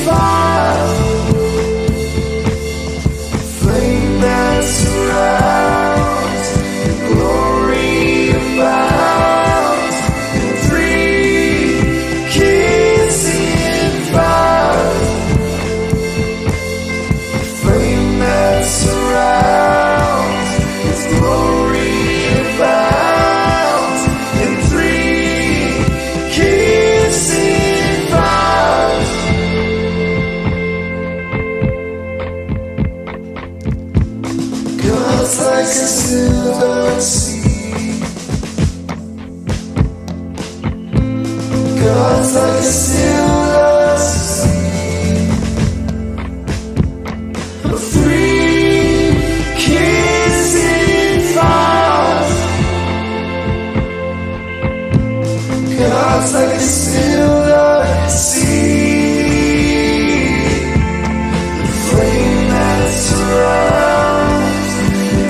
fire, flame that surrounds, glory abounds in three kids in fire, flame that surrounds, His glory abounds in three kids in fire. God's like a silver sea, God's like a silver sea, of three kids in fire. God's like a silver sea, the flame that surrounds,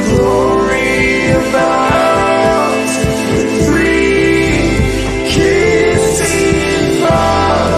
glory abounds with three kids in fire.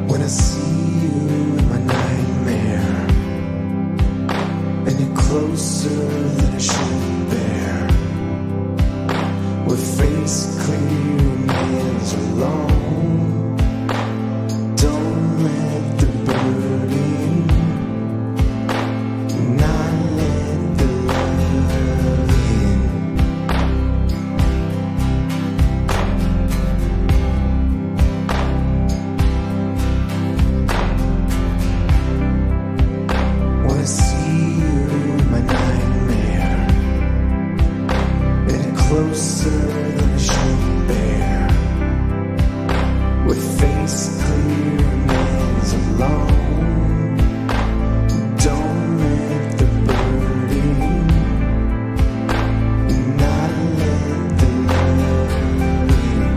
When I see you in my nightmare, and you're closer than I should bear, with face clear and hands alone, don't let the burden, not let the love in. When I see you in my nightmare, and you're closer than I should bear, with face clear and hands alone, don't let the burden, not let the love in.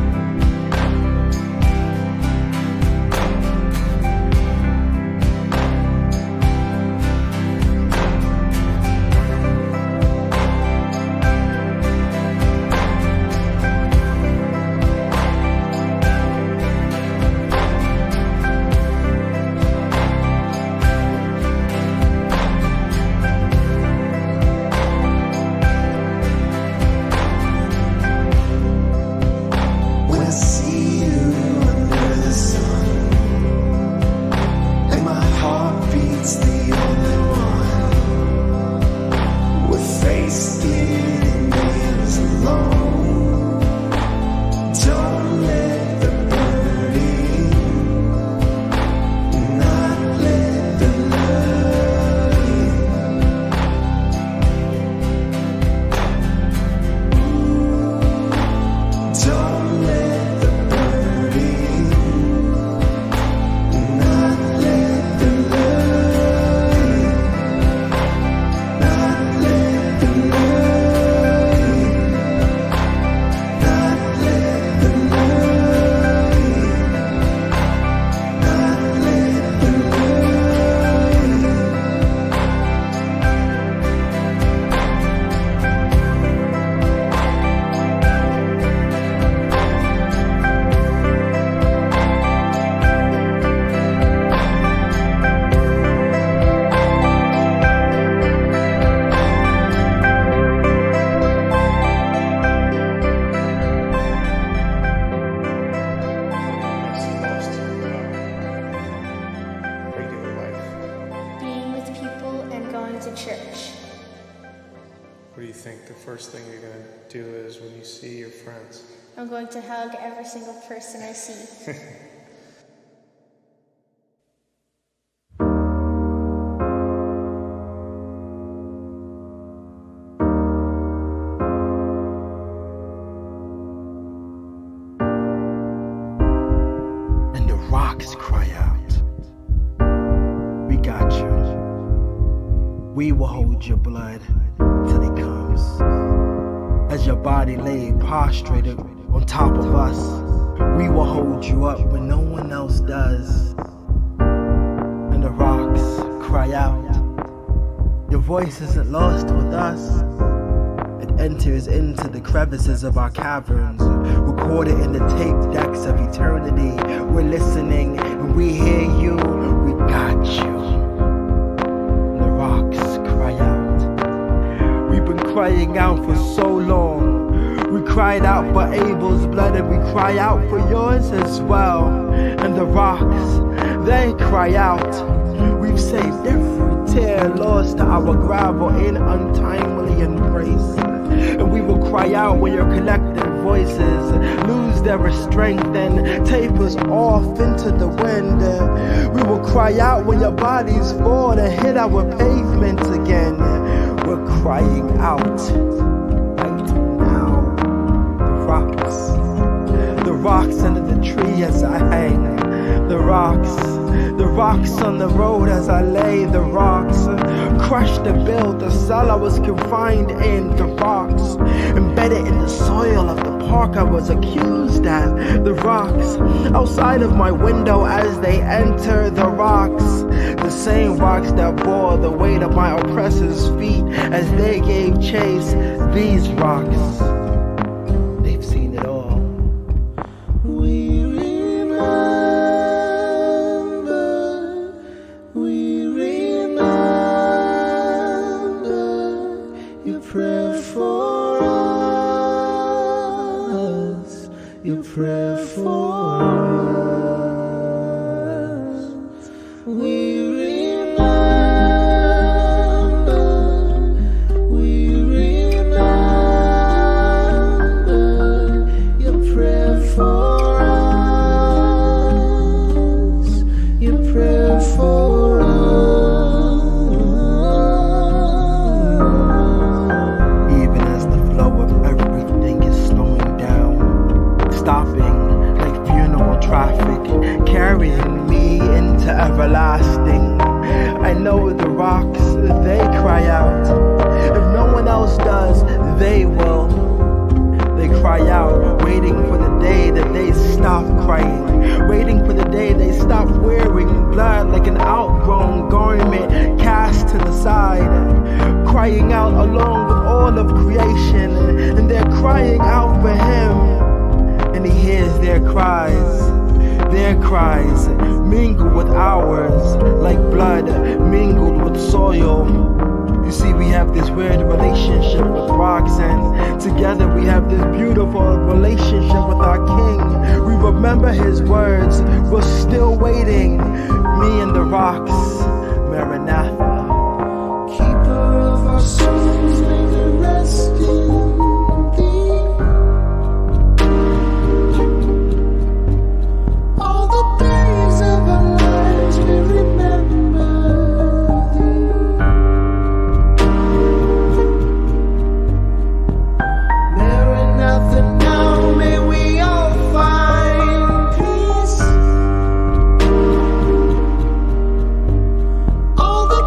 What do you think the first thing you're going to do is when you see your friends? I'm going to hug every single person I see. And the rocks cry out, "We got you. We will hold your blood till it comes." As your body lay prostrated on top of us, we will hold you up when no one else does. And the rocks cry out, "Your voice isn't lost with us." It enters into the crevices of our caverns, recorded in the tape decks of eternity. We're listening and we hear you. We got you. And the rocks cry out. We've been crying out for so long. We cried out for Abel's blood and we cry out for yours as well. And the rocks, they cry out. We've saved every tear lost to our gravel in untimely embrace. And we will cry out when your collective voices lose their restraint and tape us off into the wind. We will cry out when your bodies fall and hit our pavements again. We're crying out right now. The rocks under the tree as I hang. The rocks on the road as I lay. The rocks crushed to build the cell I was confined in. The rocks embedded in the soil of the park I was accused at. The rocks outside of my window as they enter. The rocks, the same rocks that bore the weight of my oppressors' feet as they gave chase. These rocks, they've seen it all. Pray for us, you pray for us. We remember, you pray for us, you pray for us. Traffic carrying me into everlasting. I know the rocks, they cry out. If no one else does, they will. They cry out, waiting for the day that they stop crying, waiting for the day they stop wearing blood like an outgrown garment cast to the side, crying out along with all of creation. And they're crying out for him, and he hears their cries. Their cries mingle with ours, like blood mingled with soil. You see, we have this weird relationship with rocks, and together we have this beautiful relationship with our King. We remember his words, we're still waiting. Me and the rocks, Maranatha. Keeper of our souls, may they rest in thee. All the days of our lives we remember thee. Maranatha, now may we all find peace. All the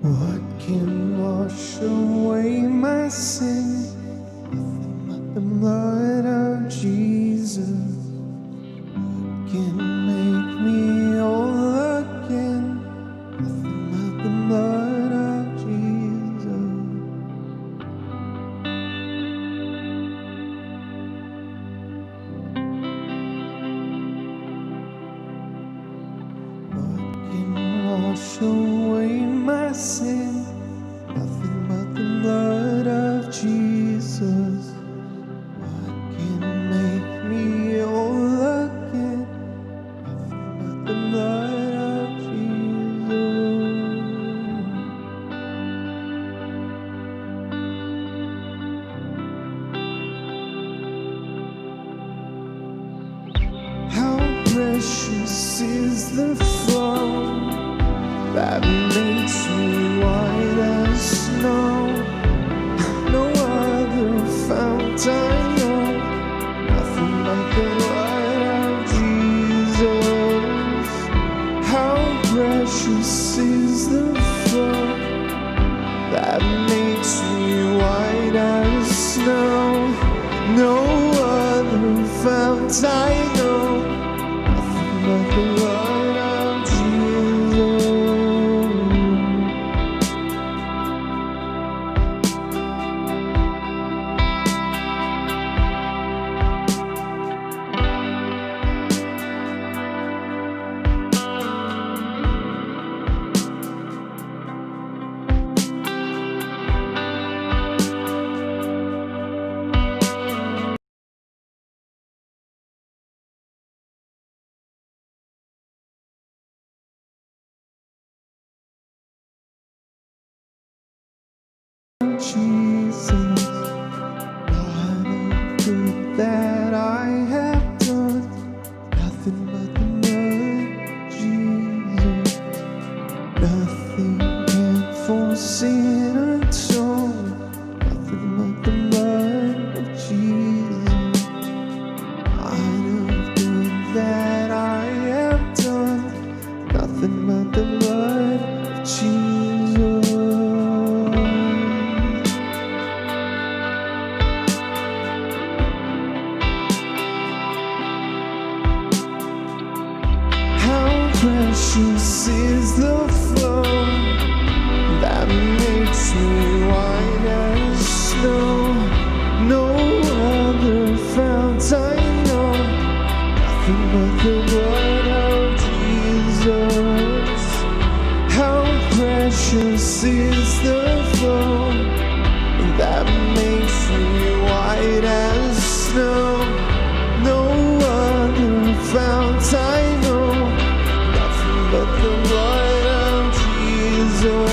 What can wash away my sin? Nothing but the blood of Jesus. What can make me whole again? Nothing but the blood of Jesus. What can wash away my sin? Nothing but the blood of Jesus. What can make me whole again? Nothing but the blood of Jesus. How precious is the flow that makes me white as snow. No other fount I know, nothing but the blood of Jesus. How precious is the flow that makes me white as snow. No other fount I know, nothing but the blood of Jesus. Jesus, what of good that I have done? Nothing but the blood of Jesus. Nothing can for sin atone. Nothing but the blood of Jesus. What of good that I have done? Nothing but the blood of Jesus. How precious is the flow that makes me white as snow. No other fount I know, nothing but the blood of Jesus. How precious is the flow that makes me white as snow. No other fount I know, nothing but the blood of Jesus.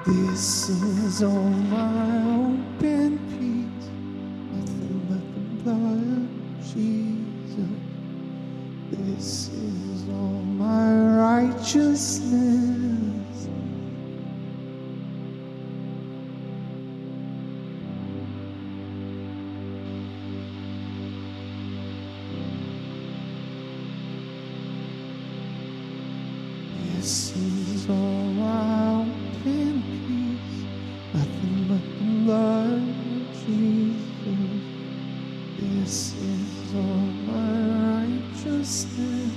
This is all my hope and peace, nothing but the blood of Jesus. This is all my righteousness. This is all my hope and peace, nothing but the blood of Jesus. This is all my righteousness.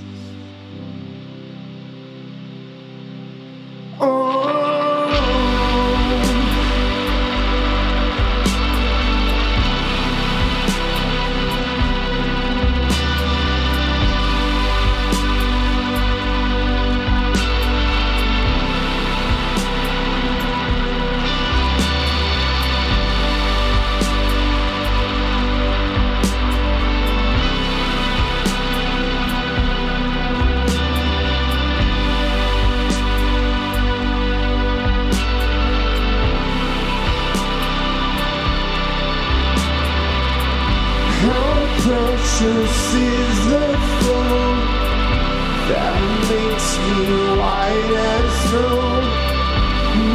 precious is the flow that makes me white as snow.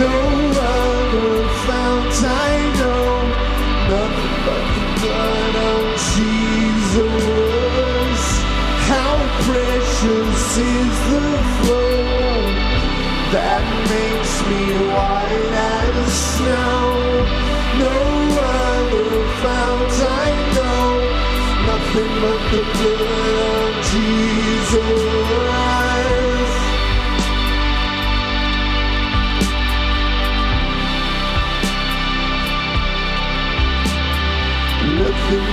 No other fount I know, nothing but the blood of Jesus. How precious is the flow that makes me white as snow. No other fount I know, nothing but the blood of Jesus. Nothing.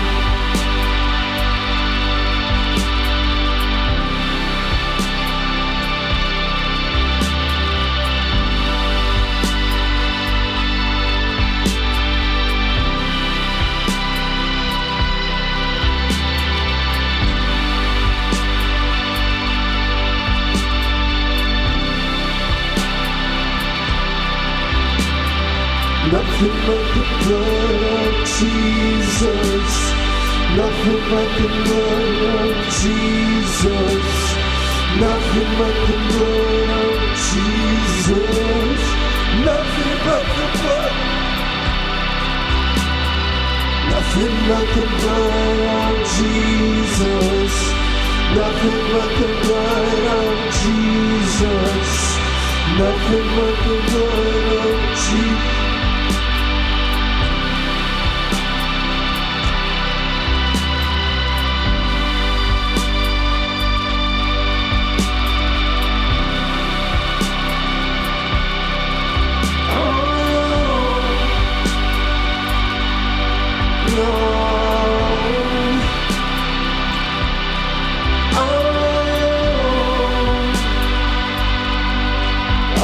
Nothing but the blood of Jesus. Nothing but the blood of Jesus. Nothing but the blood of Jesus. Nothing but the blood. Nothing but the blood of Jesus. Nothing but the blood of Jesus. Nothing but the blood of Jesus.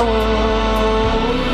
Oh,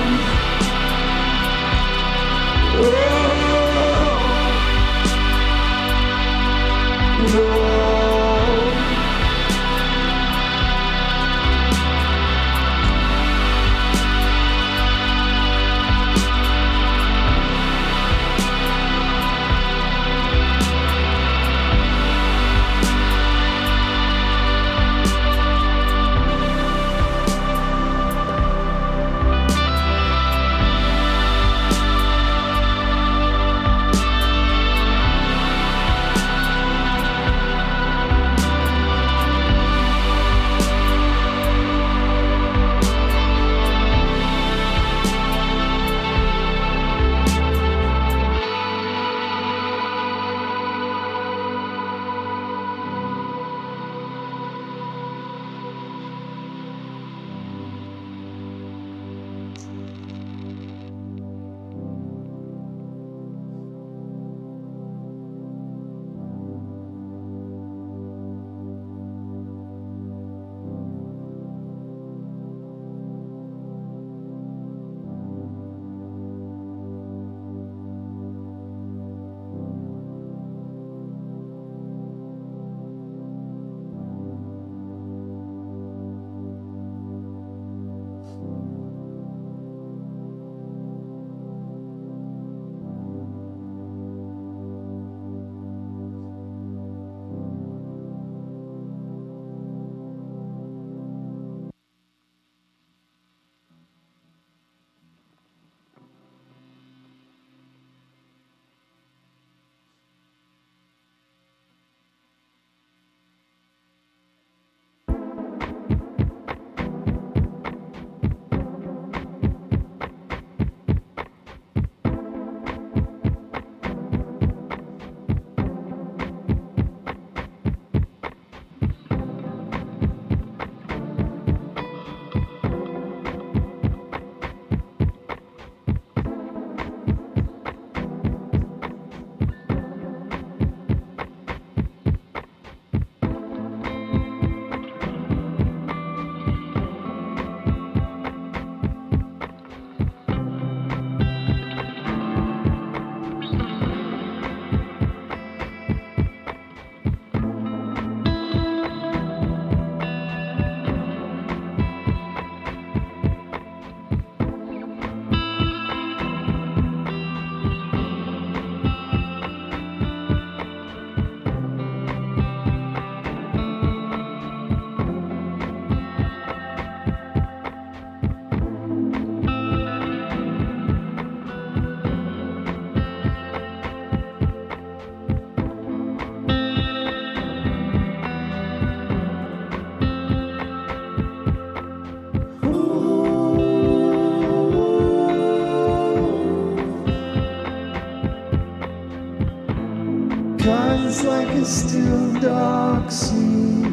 God's like a still dark sea.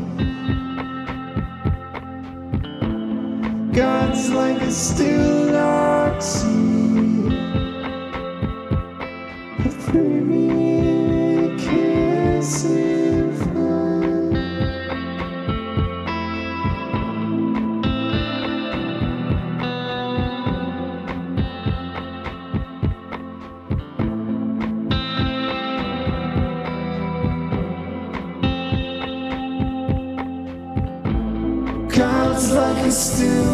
God's like a still dark sea. A free kiss in fun. God's like a still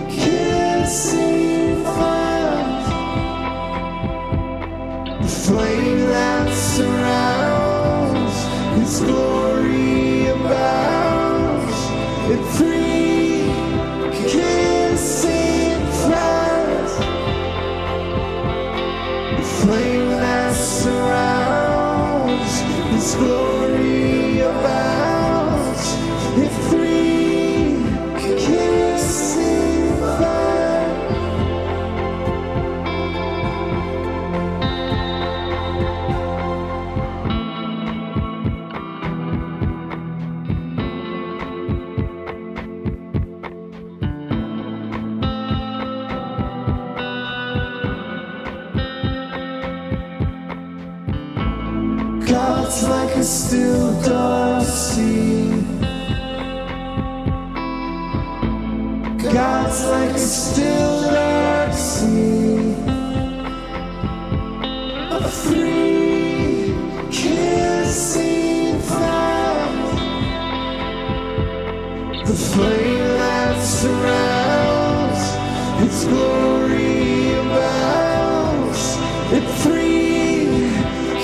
kissing fire. The flame that surrounds His glory abounds. It free kissing fires. The flame that surrounds His glory abounds. It free kissing fire. God's like a still dark sea. God's like a still dark sea. A free kissing fire. The flame that surrounds Its glory abounds. It free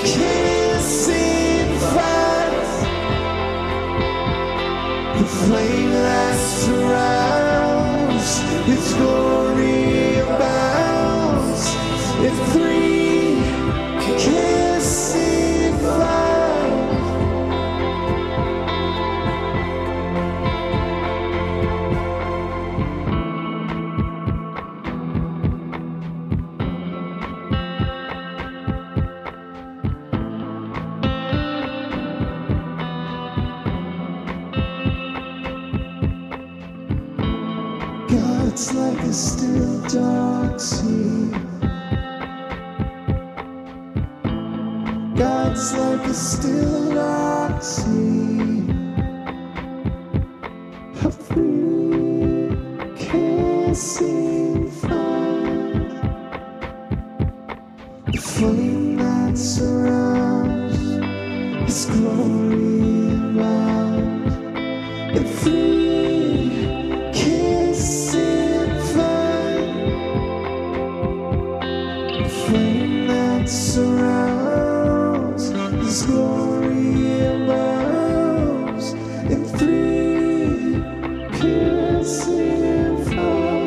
kissing fire. The flame that surrounds Its glory abounds. It free kissing fire. God's like a still dark sea. God's like a still dark sea. A free kissing fire. The flame that surrounds His glory around. The free kissing fire. The flame that surrounds His glory abounds. In free kissing fire.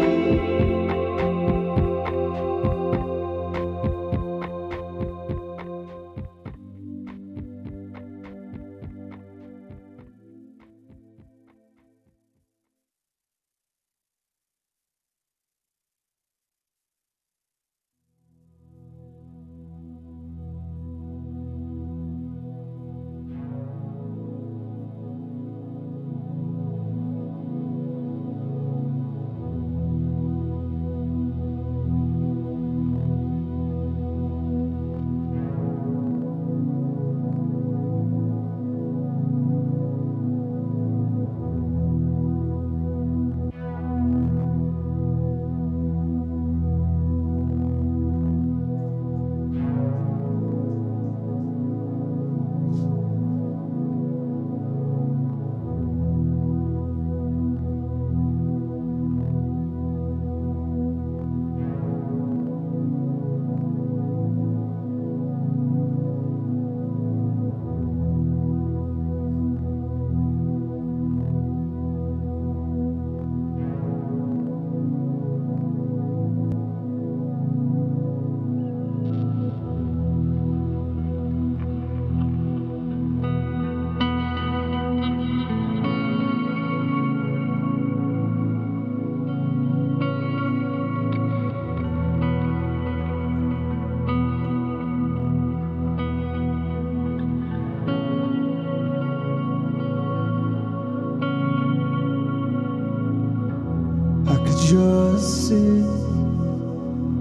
sit.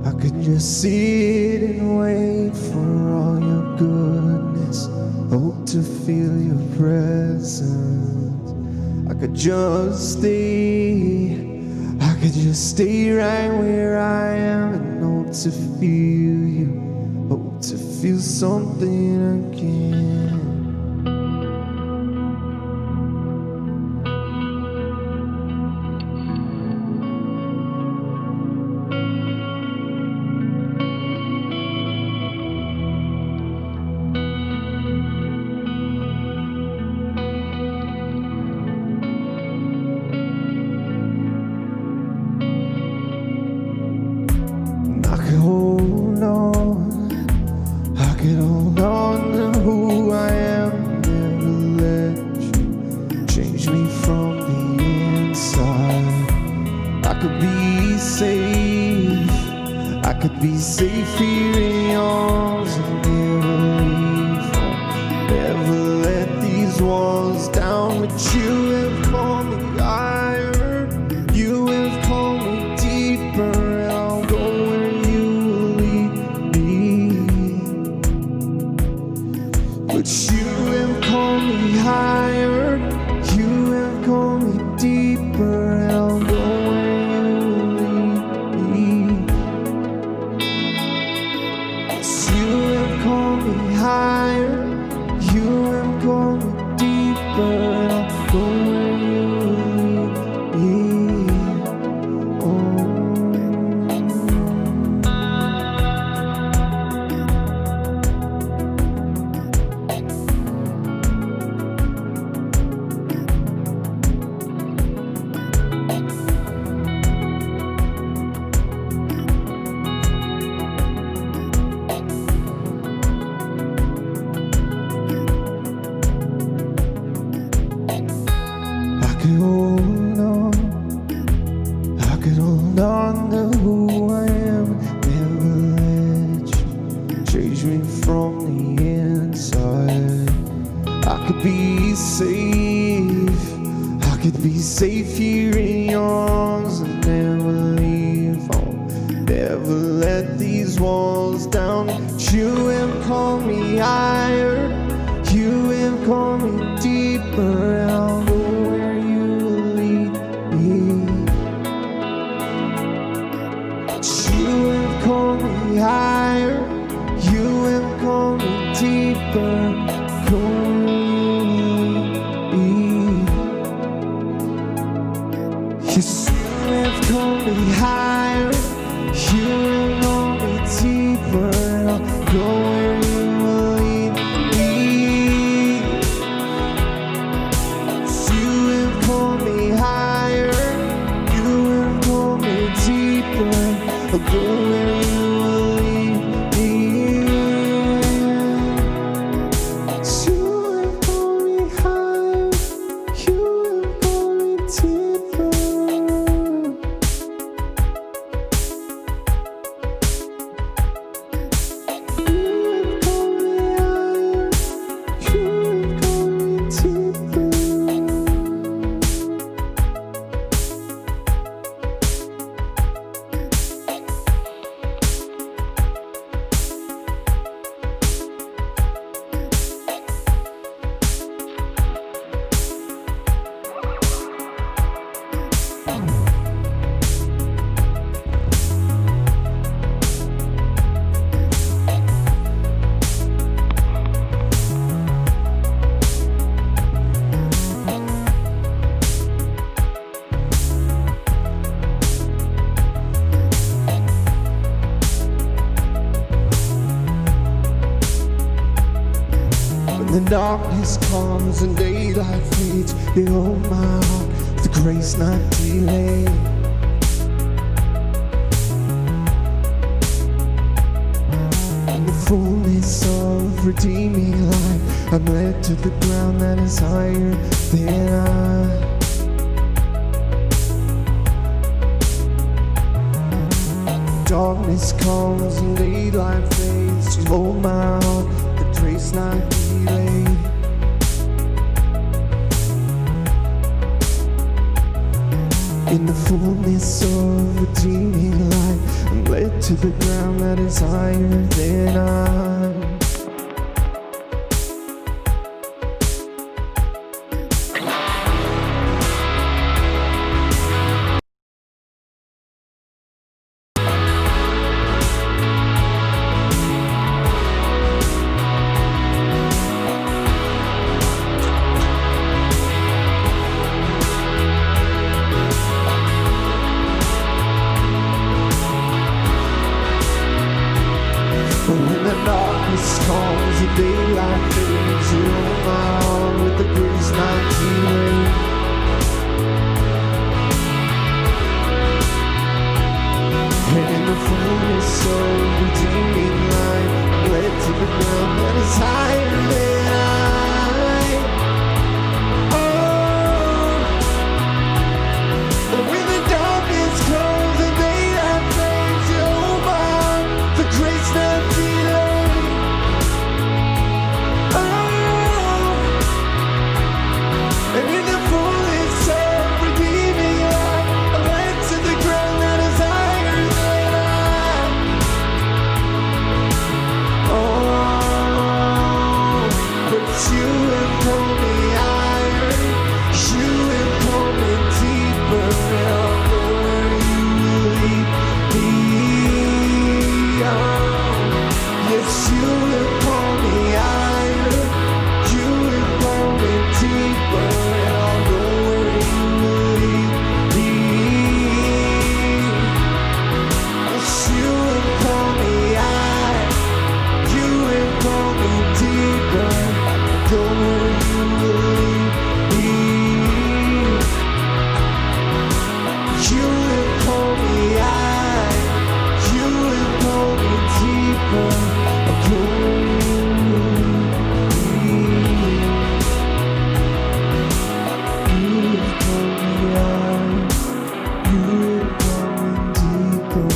I could just sit and wait for all your goodness. Hope to feel your presence. I could just stay. I could just stay right where I am and hope to feel you. Hope to feel something again. Hold on, I could hold on to who I am, never let you change me from the inside. I could be safe, I could be safe here in your arms and never leave home. Never let these walls down, but you have called me higher, you have called me deeper. But you have called me higher, you have called me deeper, and I'll go where you lead me. Yes, you have called me higher, you have called me deeper, and I'll go where you lead me. Oh. I could hold on to who I am, never let you change me from the inside. I could be safe, I could be safe here in your arms and never leave home. Never let these walls down. You have called me higher, you have called me deeper. I'll go where you lead me. You have called me higher, you have called me deeper. Go where you lead me. Yes, you have called me higher, you have called me deeper. I'll go where you lead me. You have called me higher, you have called me deeper. I'll go where you lead me. You have called me higher, you have called me deeper. When the darkness comes and daylight fades, you hold my heart with grace not delayed. In the fullness of redeeming life, I'm led to the ground that is higher than I. Darkness comes and daylight fades, you hold my heart with grace not delayed. In the fullness of redeeming light, I'm led to the ground that is higher than I. When the darkness comes, the daylight fades. You hold my arm with the grace not to wait. And in the fullness of redeeming light, I'm led to the ground that is higher than I. Oh, when the darkness comes, the daylight fades. You hold my arm, the grace not to wait. And in the fullness of redeeming light, I'm led to the ground that is higher than I. Oh, but you have pulled me higher, you have pulled me deeper, and I'll go where you will lead me. Oh, yes, you have pulled me higher, you have pulled me deeper, and I'll go where you will lead me. Yes, you have pulled me higher, you have pulled me deeper, I'll go where you will lead me. You have pulled me higher, you have pulled me deeper, I'll go where you will lead me. You have pulled me higher, you have pulled me deeper. You've pulled me higher, you've pulled me deeper.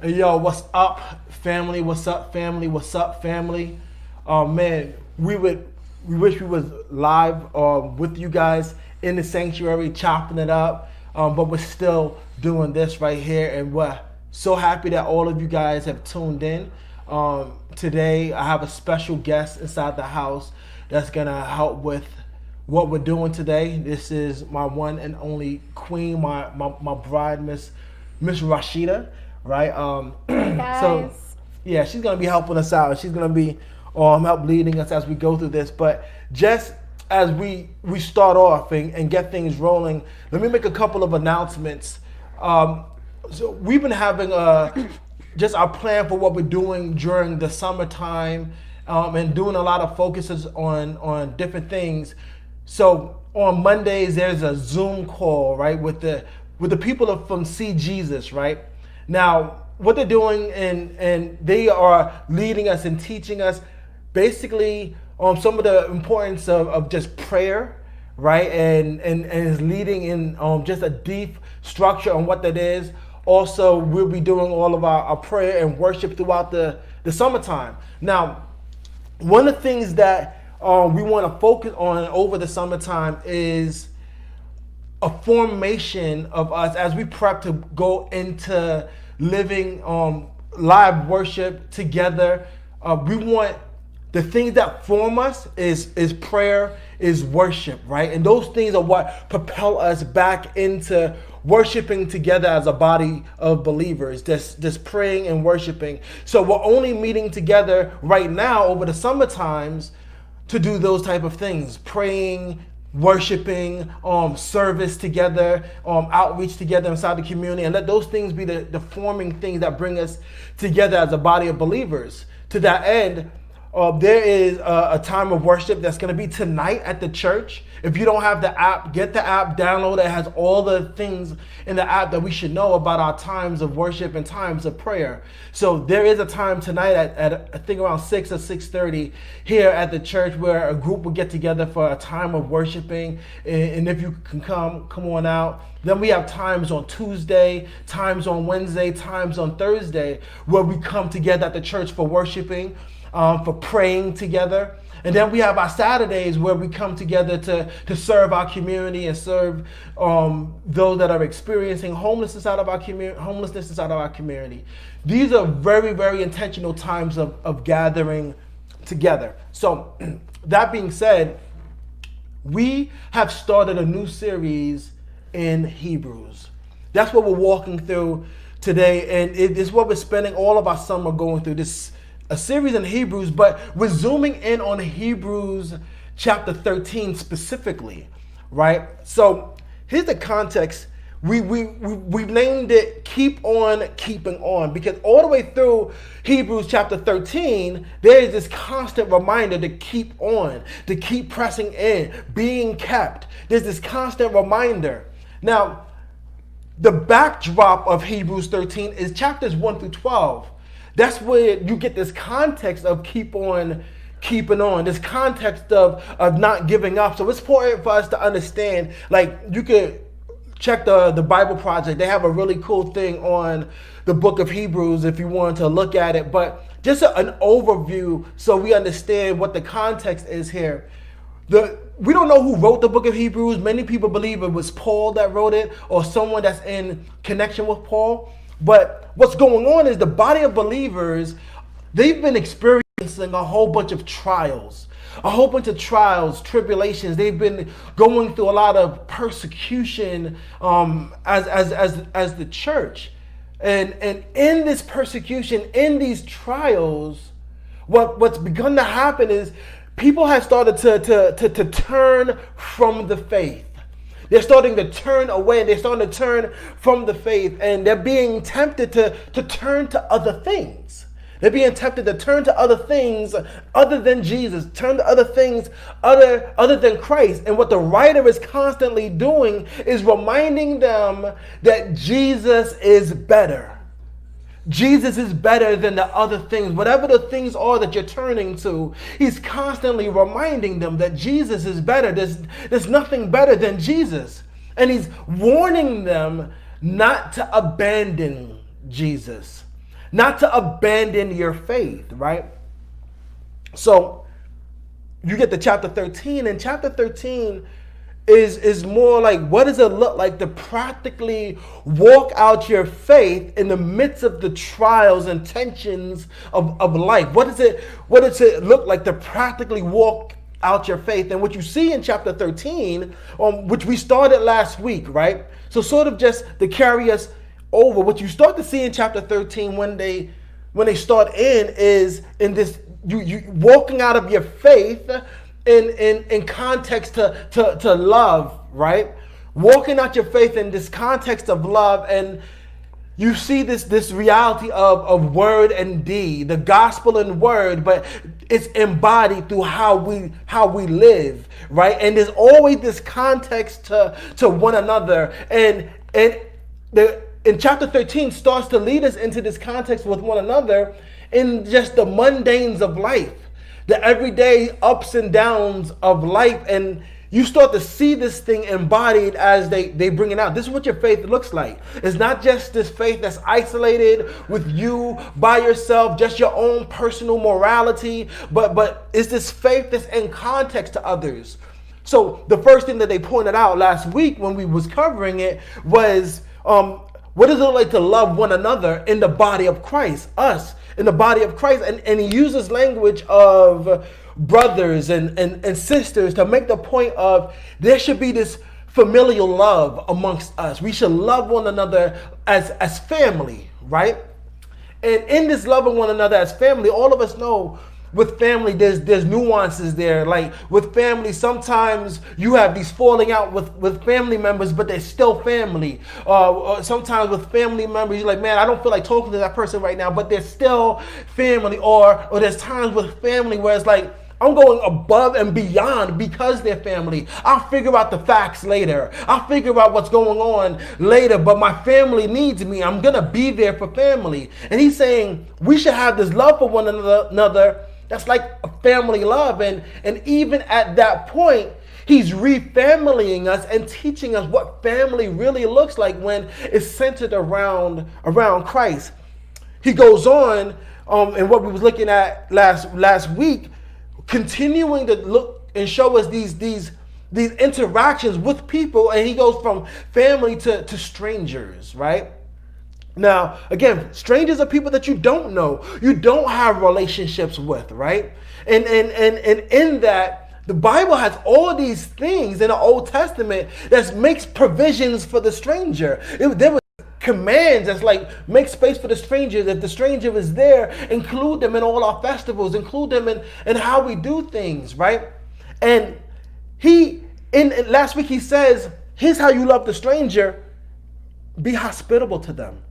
Hey, yo, what's up, family? What's up, family? What's up, family? Man, we wish we was live with you guys in the sanctuary, chopping it up. But we're still doing this right here, and we're so happy that all of you guys have tuned in. Today, I have a special guest inside the house that's gonna help with what we're doing today. This is my one and only queen, my bride, Miss Rashida. Right. Guys. So yeah, she's gonna be helping us out. She's gonna be help leading us as we go through this. But just as we start off and get things rolling, let me make a couple of announcements. So we've been having just our plan for what we're doing during the summertime, and doing a lot of focuses on different things. So on Mondays there's a Zoom call, right, with the people from See Jesus, right? Now, what they're doing, and they are leading us and teaching us basically some of the importance of just prayer, right? And is leading in just a deep structure on what that is. Also, we'll be doing all of our prayer and worship throughout the summertime. Now, one of the things that we want to focus on over the summertime is a formation of us as we prep to go into living live worship together. We want the things that form us is prayer, is worship, right? And those things are what propel us back into worshiping together as a body of believers, just praying and worshiping. So we're only meeting together right now over the summer times to do those type of things, praying, worshiping, service together, outreach together inside the community, and let those things be the forming things that bring us together as a body of believers. To that end, there is a time of worship that's going to be tonight at the church. If you don't have the app, get the app, download it. It has all the things in the app that we should know about our times of worship and times of prayer. So there is a time tonight at I think around 6 or 6:30 here at the church where a group will get together for a time of worshiping. And if you can come on out. Then we have times on Tuesday, times on Wednesday, times on Thursday where we come together at the church for worshiping, for praying together. And then we have our Saturdays where we come together to serve our community and serve those that are experiencing homelessness out of our community. These are very, very intentional times of gathering together. So that being said, we have started a new series in Hebrews. That's what we're walking through today, and it is what we're spending all of our summer going through, this a series in Hebrews, but we're zooming in on Hebrews chapter 13 specifically, right? So here's the context. We named it Keep On Keeping On, because all the way through Hebrews chapter 13, there is this constant reminder to keep on, to keep pressing in, being kept. There's this constant reminder. Now, the backdrop of Hebrews 13 is chapters 1 through 12. That's where you get this context of keep on keeping on, this context of not giving up. So it's important for us to understand, like, you could check the Bible Project. They have a really cool thing on the book of Hebrews if you want to look at it. But just an overview so we understand what the context is here. We don't know who wrote the book of Hebrews. Many people believe it was Paul that wrote it or someone that's in connection with Paul. But what's going on is the body of believers, they've been experiencing a whole bunch of trials, tribulations. They've been going through a lot of persecution as the church. And in this persecution, in these trials, what's begun to happen is people have started to turn from the faith. They're starting to turn away. They're starting to turn from the faith, and they're being tempted to turn to other things. They're being tempted to turn to other things other than Jesus, turn to other things other than Christ. And what the writer is constantly doing is reminding them that Jesus is better. Jesus is better than the other things. Whatever the things are that you're turning to, he's constantly reminding them that Jesus is better. There's nothing better than Jesus. And he's warning them not to abandon Jesus, not to abandon your faith, right? So you get to chapter 13, and chapter 13 is more like, what does it look like to practically walk out your faith in the midst of the trials and tensions of life? What does it look like to practically walk out your faith? And what you see in chapter 13, which we started last week, right? So sort of just to carry us over, what you start to see in chapter 13 when they start is in this, you walking out of your faith in context to love, right? Walking out your faith in this context of love, and you see this reality of word and deed, the gospel and word, but it's embodied through how we live, right? And there's always this context to one another, and chapter 13 starts to lead us into this context with one another in just the mundanes of life, the everyday ups and downs of life. And you start to see this thing embodied as they bring it out. This is what your faith looks like. It's not just this faith that's isolated with you by yourself, just your own personal morality, but it's this faith that's in context to others. So the first thing that they pointed out last week when we was covering it was, what does it look like to love one another in the body of Christ, us in the body of Christ? And he uses language of brothers and sisters to make the point of there should be this familial love amongst us. We should love one another as family, right? And in this loving one another as family, all of us know with family, there's nuances there. Like with family, sometimes you have these falling out with family members, but they're still family. Or sometimes with family members, you're like, man, I don't feel like talking to that person right now, but they're still family. Or there's times with family where it's like, I'm going above and beyond because they're family. I'll figure out the facts later. I'll figure out what's going on later, but my family needs me. I'm going to be there for family. And he's saying we should have this love for one another that's like a family love. And even at that point, he's refamilying us and teaching us what family really looks like when it's centered around Christ. He goes on, and what we was looking at last week, continuing to look and show us these interactions with people, and he goes from family to strangers, right? Now, again, strangers are people that you don't know, you don't have relationships with, right? And in that, the Bible has all these things in the Old Testament that makes provisions for the stranger. There was commands that's like, make space for the strangers. If the stranger is there, include them in all our festivals, include them in how we do things, right? And last week he says, here's how you love the stranger: be hospitable to them.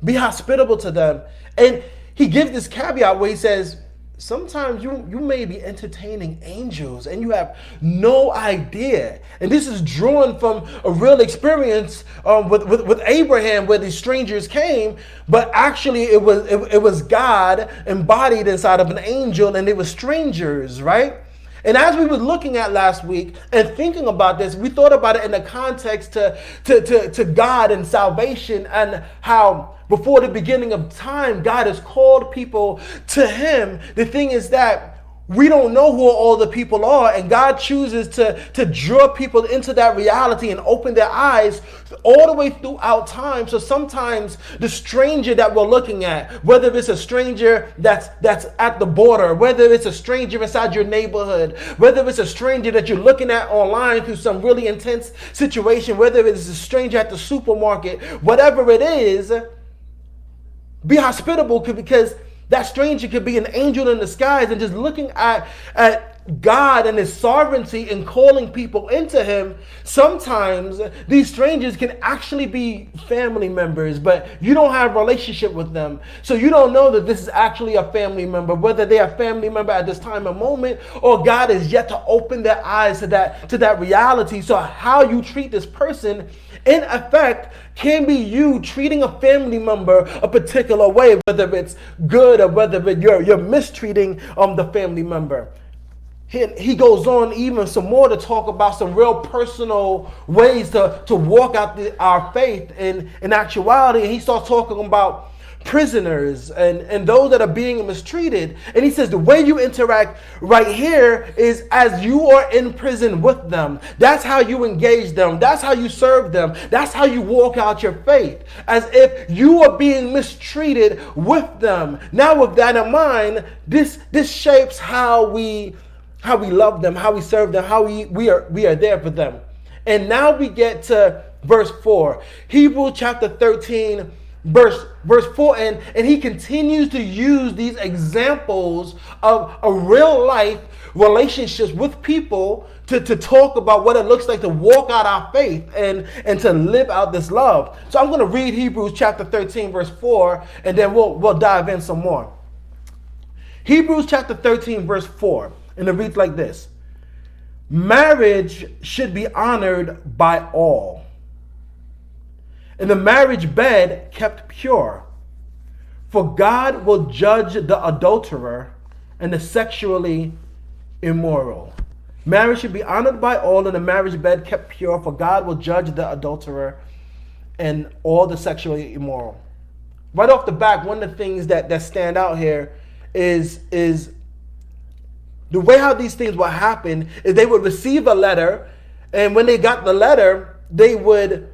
Be hospitable to them. And he gives this caveat where he says, sometimes you may be entertaining angels and you have no idea. And this is drawn from a real experience with Abraham, where these strangers came, but actually it was God embodied inside of an angel, and they were strangers, right? And as we were looking at last week and thinking about this, we thought about it in the context to God and salvation, and how before the beginning of time, God has called people to him. The thing is that we don't know who all the people are, and God chooses to draw people into that reality and open their eyes all the way throughout time. So sometimes the stranger that we're looking at, whether it's a stranger that's at the border, whether it's a stranger inside your neighborhood, whether it's a stranger that you're looking at online through some really intense situation, whether it's a stranger at the supermarket, whatever it is, be hospitable, because that stranger could be an angel in disguise, and just looking at God and his sovereignty and calling people into him. Sometimes these strangers can actually be family members, but you don't have a relationship with them. So you don't know that this is actually a family member, whether they are a family member at this time and moment, or God is yet to open their eyes to that reality. So how you treat this person, in effect, can be you treating a family member a particular way, whether it's good or whether you're mistreating the family member. He goes on even some more to talk about some real personal ways to walk out our faith in actuality. And he starts talking about prisoners and those that are being mistreated. And he says the way you interact right here is as you are in prison with them. That's how you engage them. That's how you serve them. That's how you walk out your faith, as if you are being mistreated with them. Now, with that in mind, this shapes how we love them, how we serve them, how we are there for them. And now we get to verse 4. Hebrews chapter 13, verse 4, and he continues to use these examples of a real life relationships with people to talk about what it looks like to walk out our faith and to live out this love. So I'm going to read Hebrews chapter 13, verse 4, and then we'll dive in some more. Hebrews chapter 13, verse 4, and it reads like this: marriage should be honored by all, and the marriage bed kept pure. For God will judge the adulterer and the sexually immoral. Marriage should be honored by all, and the marriage bed kept pure. For God will judge the adulterer and all the sexually immoral. Right off the back, one of the things that stand out here is the way how these things would happen is they would receive a letter, and when they got the letter, they would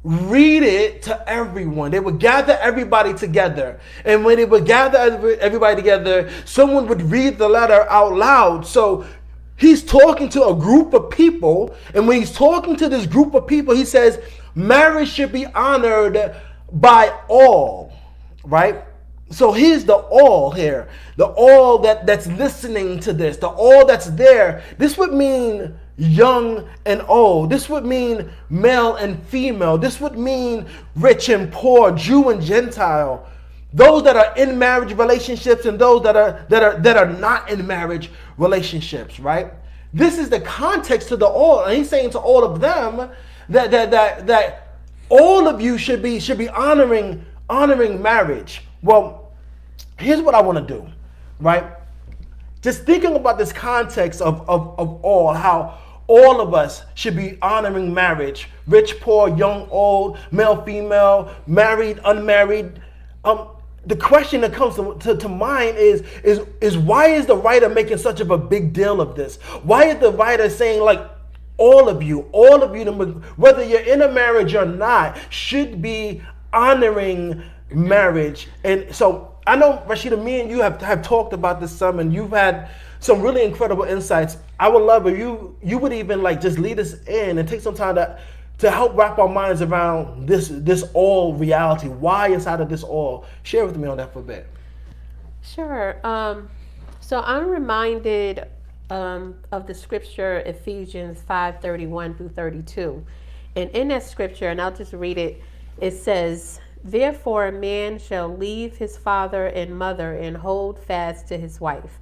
read it to everyone. They would gather everybody together. And when they would gather everybody together, someone would read the letter out loud. So he's talking to a group of people. And when he's talking to this group of people, he says, marriage should be honored by all, right? So here's the all here. The all that's listening to this. The all that's there. This would mean young and old. This would mean male and female. This would mean rich and poor, Jew and Gentile. Those that are in marriage relationships and those that are not in marriage relationships, right? This is the context to the all. And he's saying to all of them that all of you should be honoring marriage. Well, here's what I want to do, right? Just thinking about this context of all, how all of us should be honoring marriage, rich, poor, young, old, male, female, married, unmarried. The question that comes to mind is why is the writer making such of a big deal of this? Why is the writer saying like all of you, whether you're in a marriage or not, should be honoring marriage? And so I know, Rashida, me and you have talked about this some, and you've had some really incredible insights. I would love if you would even like just lead us in and take some time to help wrap our minds around this all reality. Why inside of this all? Share with me on that for a bit. Sure. So I'm reminded of the scripture Ephesians 5:31 through 32. And in that scripture, and I'll just read it, it says, "Therefore a man shall leave his father and mother and hold fast to his wife,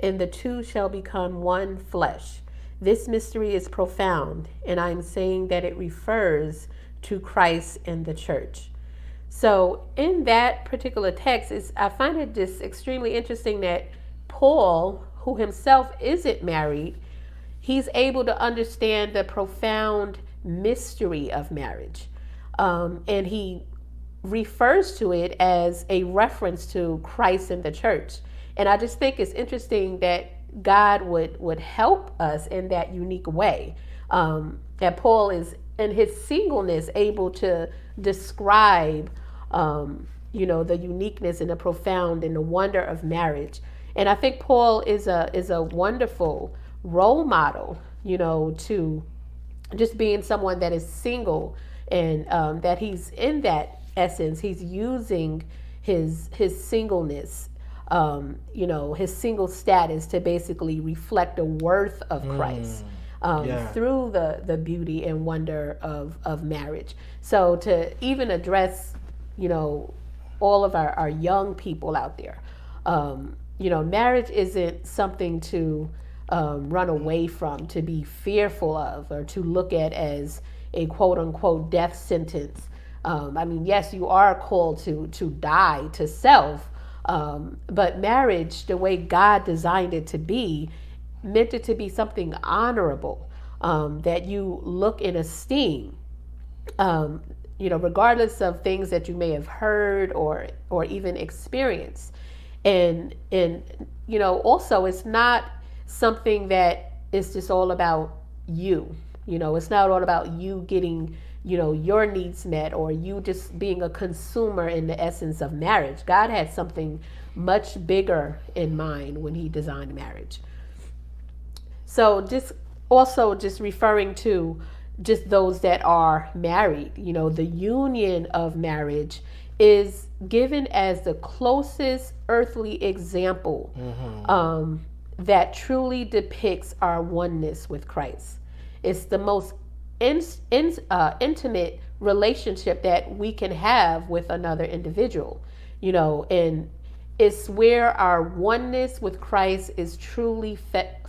and the two shall become one flesh. This mystery is profound, and I'm saying that it refers to Christ and the church." So in that particular text, I find it just extremely interesting that Paul, who himself isn't married, he's able to understand the profound mystery of marriage. And he refers to it as a reference to Christ and the church. And I just think it's interesting that God would help us in that unique way. That Paul is, in his singleness, able to describe, the uniqueness and the profound and the wonder of marriage. And I think Paul is a wonderful role model, to just being someone that is single, and that he's in that essence, he's using his singleness, his single status to basically reflect the worth of Christ through the beauty and wonder of marriage. So to even address, all of our young people out there, marriage isn't something to run away from, to be fearful of, or to look at as a quote unquote death sentence. Yes, you are called to die to self, but marriage, the way God designed it to be, meant it to be something honorable, that you look in esteem, regardless of things that you may have heard or even experienced. And also it's not something that is just all about you. It's not all about you getting, your needs met, or you just being a consumer in the essence of marriage. God had something much bigger in mind when he designed marriage. So just referring to just those that are married, the union of marriage is given as the closest earthly example that truly depicts our oneness with Christ. It's the most intimate relationship that we can have with another individual, and it's where our oneness with Christ is truly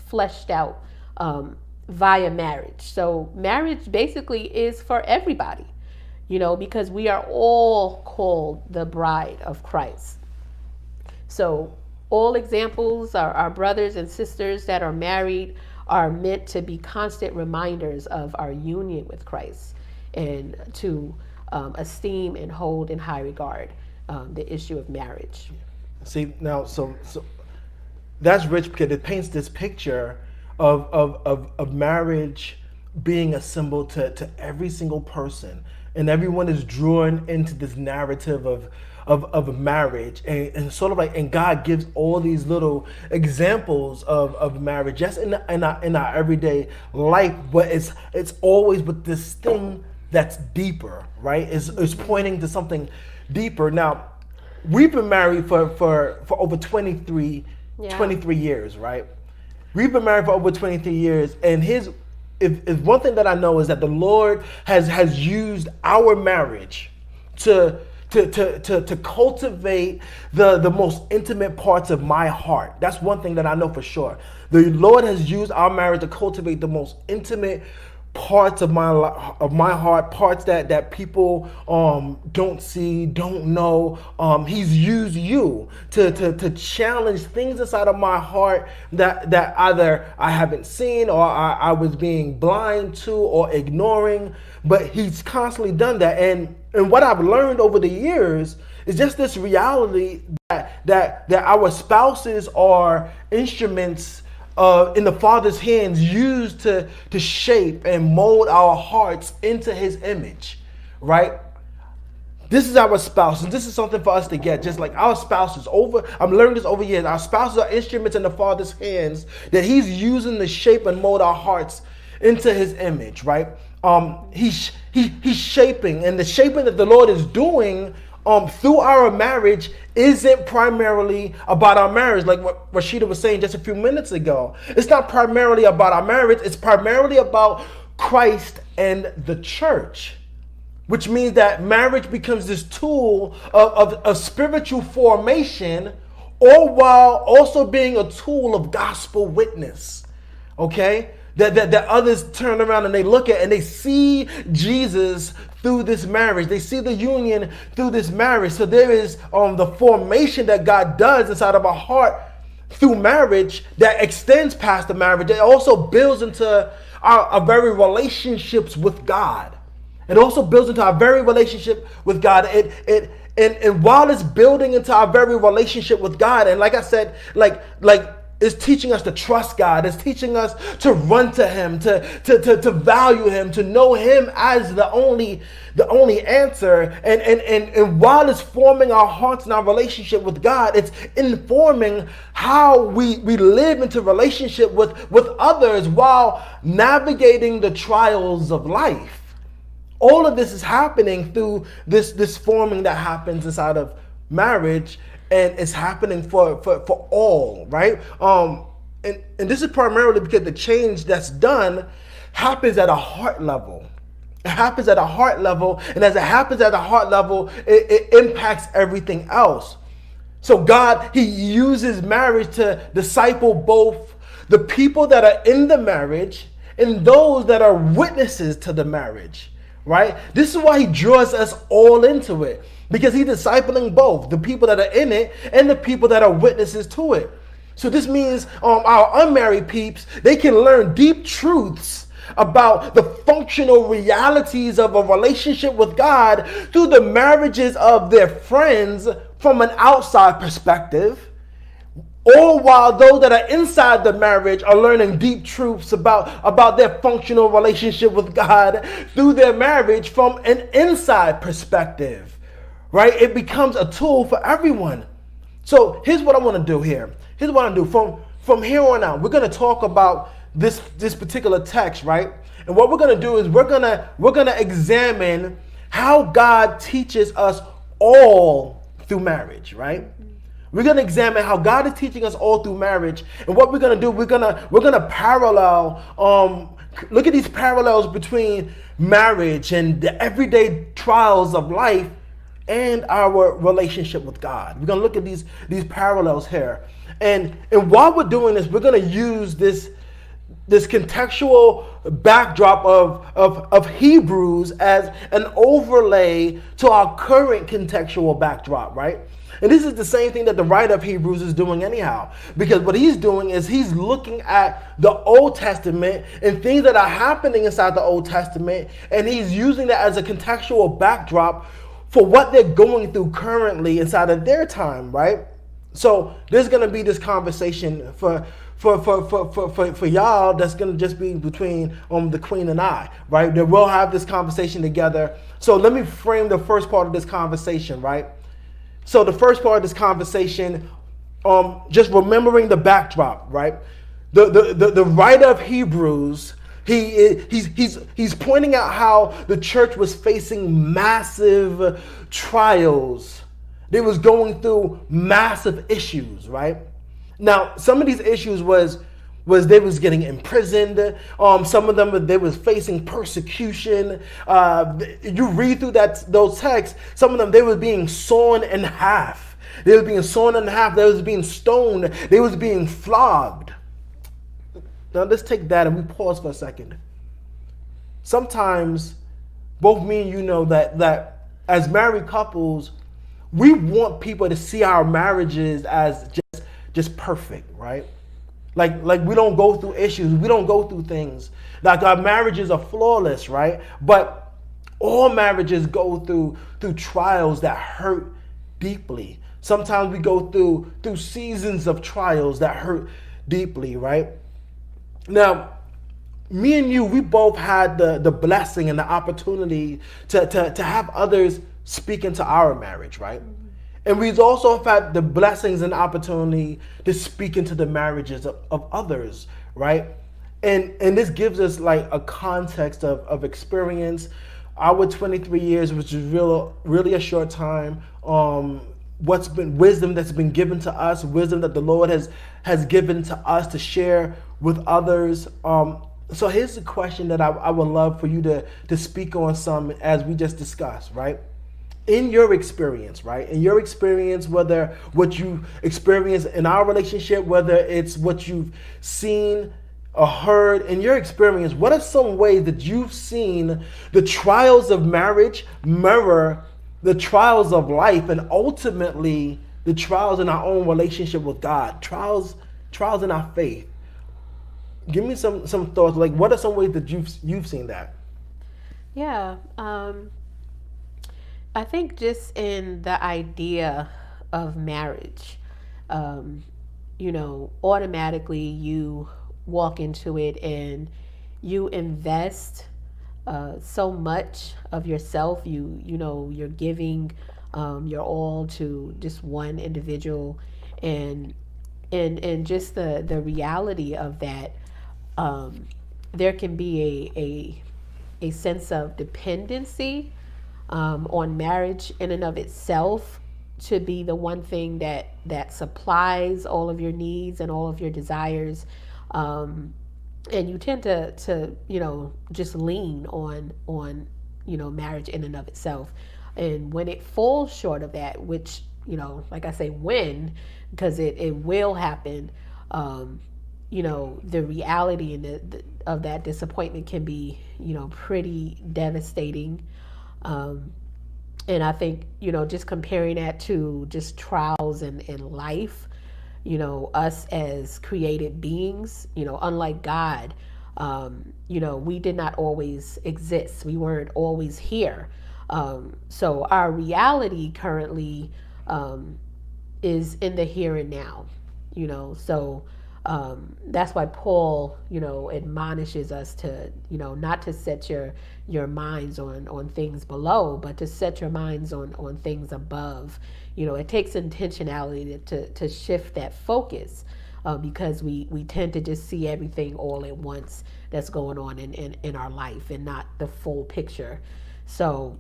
fleshed out via marriage. So marriage basically is for everybody, because we are all called the bride of Christ. So all examples, our brothers and sisters that are married, are meant to be constant reminders of our union with Christ, and to esteem and hold in high regard the issue of marriage. See, now, so that's rich, because it paints this picture of marriage being a symbol to every single person, and everyone is drawn into this narrative of marriage, and sort of like, and God gives all these little examples of marriage just in our everyday life, but it's always with this thing that's deeper, right? It's pointing to something deeper. Now, we've been married for over 23 Yeah. 23 years, right? We've been married for over 23 years, and if one thing that I know is that the Lord has used our marriage to cultivate the most intimate parts of my heart. That's one thing that I know for sure. The Lord has used our marriage to cultivate the most intimate parts of my heart, parts that people don't see, don't know. He's used you to challenge things inside of my heart that either I haven't seen or I was being blind to or ignoring. But he's constantly done that, and what I've learned over the years is just this reality that our spouses are instruments in the Father's hands, used to shape and mold our hearts into His image, right? This is our spouse, and this is something for us to get. Just like our spouses, I'm learning this over years. Our spouses are instruments in the Father's hands that He's using to shape and mold our hearts into His image, right? He's shaping, and the shaping that the Lord is doing through our marriage isn't primarily about our marriage, like what Rashida was saying just a few minutes ago. It's not primarily about our marriage. It's primarily about Christ and the church, which means that marriage becomes this tool of spiritual formation, all while also being a tool of gospel witness. Okay? That others turn around and they look at and they see Jesus through this marriage. They see the union through this marriage. So there is the formation that God does inside of our heart through marriage that extends past the marriage. It also builds into our very relationships with God. It also builds into our very relationship with God. And while it's building into our very relationship with God, and like I said, like it's teaching us to trust God. It's teaching us to run to Him, to value Him, to know Him as the only answer. And while it's forming our hearts and our relationship with God, it's informing how we live into relationship with others while navigating the trials of life. All of this is happening through this forming that happens inside of marriage. And it's happening for all, right? And this is primarily because the change that's done happens at a heart level. It happens at a heart level, and as it happens at a heart level, it impacts everything else. So God, He uses marriage to disciple both the people that are in the marriage and those that are witnesses to the marriage, right? This is why He draws us all into it. Because He's discipling both the people that are in it and the people that are witnesses to it. So this means our unmarried peeps, they can learn deep truths about the functional realities of a relationship with God through the marriages of their friends from an outside perspective. All while those that are inside the marriage are learning deep truths about their functional relationship with God through their marriage from an inside perspective. Right? It becomes a tool for everyone. So here's what I want to do here. Here's what I do. From here on out, we're going to talk about this particular text, right? And what we're going to do is we're going to examine how God teaches us all through marriage, right? We're going to examine how God is teaching us all through marriage. And what we're going to do, we're going to parallel look at these parallels between marriage and the everyday trials of life and our relationship with God. We're going to look at these parallels here. And while we're doing this, we're going to use this contextual backdrop of Hebrews as an overlay to our current contextual backdrop, right? And this is the same thing that the writer of Hebrews is doing anyhow. Because what he's doing is he's looking at the Old Testament and things that are happening inside the Old Testament, and he's using that as a contextual backdrop for what they're going through currently inside of their time, right? So there's going to be this conversation for y'all that's going to just be between the Queen and I, right? That we'll have this conversation together. So let me frame the first part of this conversation, right? So the first part of this conversation, just remembering the backdrop, right? The writer of Hebrews, he's pointing out how the church was facing massive trials They was going through massive issues, right? Now, some of these issues was they was getting imprisoned. Some of them they was facing persecution. You read through those texts. Some of them they was being sawn in half. They was being sawn in half. They was being stoned. They was being flogged. Now let's take that and we pause for a second. Sometimes, both me and you know that as married couples, we want people to see our marriages as just perfect, right? Like we don't go through issues, we don't go through things. Like our marriages are flawless, right? But all marriages go through trials that hurt deeply. Sometimes we go through seasons of trials that hurt deeply, right? Now, me and you, we both had the blessing and the opportunity to have others speak into our marriage, right? And we've also had the blessings and opportunity to speak into the marriages of others, right? And this gives us like a context of experience. Our 23 years, which is really a short time. What's been wisdom that's been given to us, wisdom that the Lord has given to us to share with others. So here's the question that I would love for you to speak on some as we just discussed, right? In your experience, right? In your experience, whether what you experience in our relationship, whether it's what you've seen or heard, in your experience, what are some ways that you've seen the trials of marriage mirror the trials of life and ultimately the trials in our own relationship with God, trials in our faith? Give me some thoughts. Like, what are some ways that you've seen that? Yeah. I think just in the idea of marriage, automatically you walk into it and you invest so much of yourself. You're giving your all to just one individual, and just the reality of that. There can be a sense of dependency on marriage in and of itself to be the one thing that supplies all of your needs and all of your desires, and you tend to just lean on marriage in and of itself. And when it falls short of that, which like I say, when, because it will happen, the reality and of that disappointment can be pretty devastating. And I think, just comparing that to just trials in life, us as created beings, unlike God, we did not always exist. We weren't always here. So our reality currently is in the here and now, so that's why Paul, admonishes us to, not to set your minds on things below, but to set your minds on things above. It takes intentionality to shift that focus, because we tend to just see everything all at once that's going on in our life and not the full picture. So,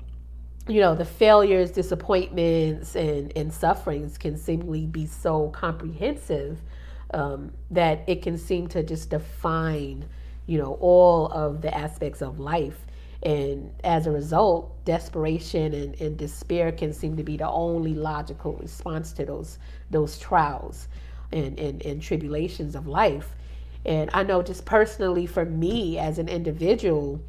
the failures, disappointments, and sufferings can seemingly be so comprehensive that it can seem to just define, all of the aspects of life. And as a result, desperation and despair can seem to be the only logical response to those trials and tribulations of life. And I know just personally for me as an individual,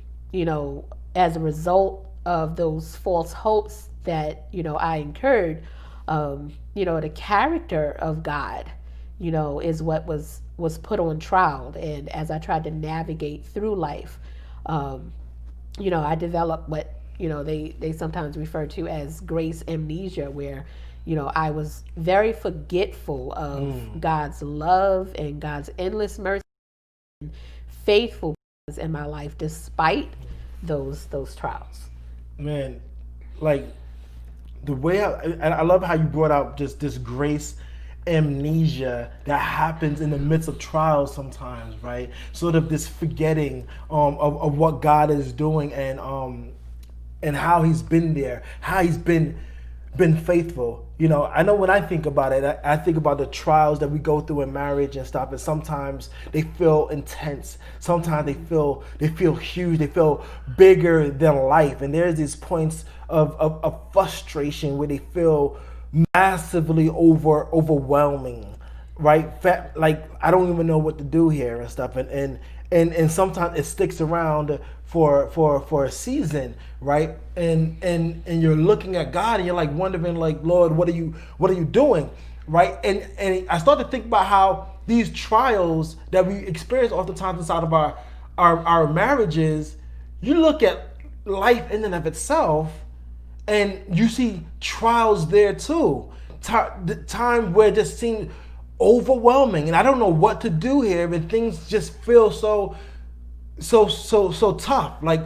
as a result of those false hopes that, I incurred, the character of God, is what was put on trial. And as I tried to navigate through life, I developed what, they sometimes refer to as grace amnesia, where, I was very forgetful of God's love and God's endless mercy and faithfulness in my life, despite those trials. Man, like the way I love how you brought out just this grace amnesia that happens in the midst of trials sometimes, right? Sort of this forgetting of what God is doing and how He's been there, how He's been been faithful. You know, I know when I think about it, I think about the trials that we go through in marriage and stuff, and sometimes they feel intense. Sometimes they feel huge. They feel bigger than life. And there's these points of frustration where they feel massively overwhelming, right? Like I don't even know what to do here and stuff. And sometimes it sticks around for a season, right? And you're looking at God and you're like wondering, like, Lord, what are you doing, right? And I start to think about how these trials that we experience oftentimes inside of our marriages, you look at life in and of itself, and you see trials there too. The time where it just seems overwhelming, and I don't know what to do here, and things just feel so tough. Like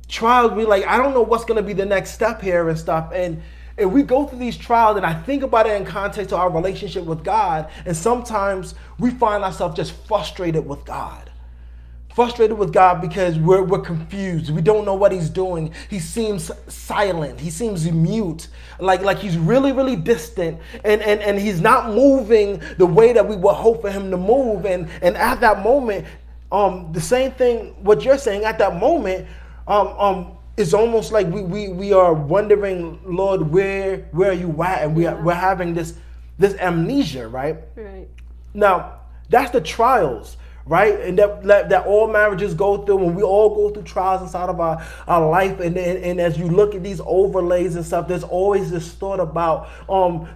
trials, we like, I don't know what's gonna be the next step here and stuff. And we go through these trials, and I think about it in context of our relationship with God, and sometimes we find ourselves just frustrated with God. Frustrated with God because we're confused. We don't know what he's doing. He seems silent. He seems mute. Like he's really distant. And he's not moving the way that we would hope for him to move. And at that moment, the same thing what you're saying, at that moment, it's almost like we are wondering, Lord, where are you at? And we're having this amnesia, right? Right. Now, that's the trials, right? And that all marriages go through, and we all go through trials inside of our life. And as you look at these overlays and stuff, there's always this thought about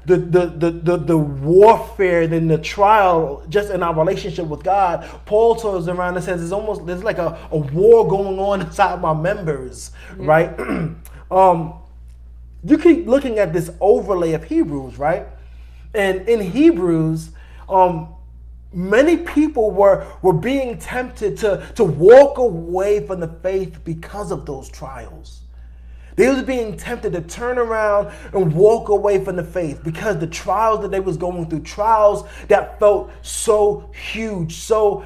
the warfare and the trial just in our relationship with God. Paul turns around and says there's like a war going on inside my members, right? You keep looking at this overlay of Hebrews, right? And in Hebrews, many people were being tempted to walk away from the faith because of those trials. They was being tempted to turn around and walk away from the faith because the trials that they was going through, trials that felt so huge, so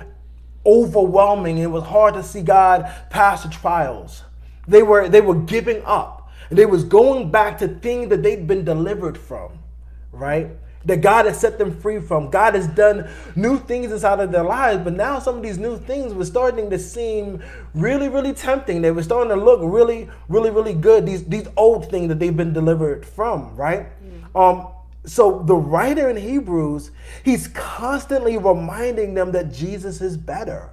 overwhelming, and it was hard to see God past the trials. They were giving up. They was going back to things that they'd been delivered from, right? That God has set them free from. God has done new things inside of their lives, but now some of these new things were starting to seem really tempting. They were starting to look really good. These old things that they've been delivered from, right? So the writer in Hebrews, he's constantly reminding them that Jesus is better.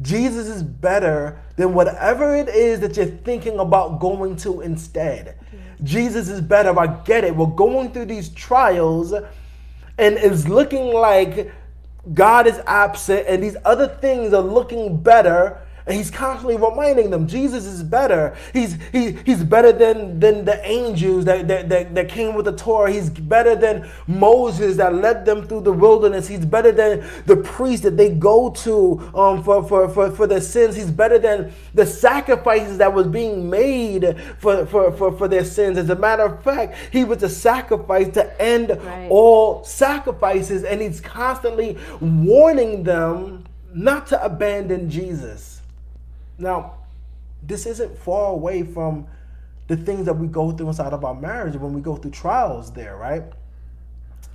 Jesus is better than whatever it is that you're thinking about going to instead. Jesus is better. I get it. We're going through these trials, and it's looking like God is absent, and these other things are looking better. And he's constantly reminding them, Jesus is better. He's better than the angels that came with the Torah. He's better than Moses that led them through the wilderness. He's better than the priest that they go to for their sins. He's better than the sacrifices that was being made for their sins. As a matter of fact, he was a sacrifice to end all sacrifices. And he's constantly warning them not to abandon Jesus. Now, this isn't far away from the things that we go through inside of our marriage when we go through trials there, right?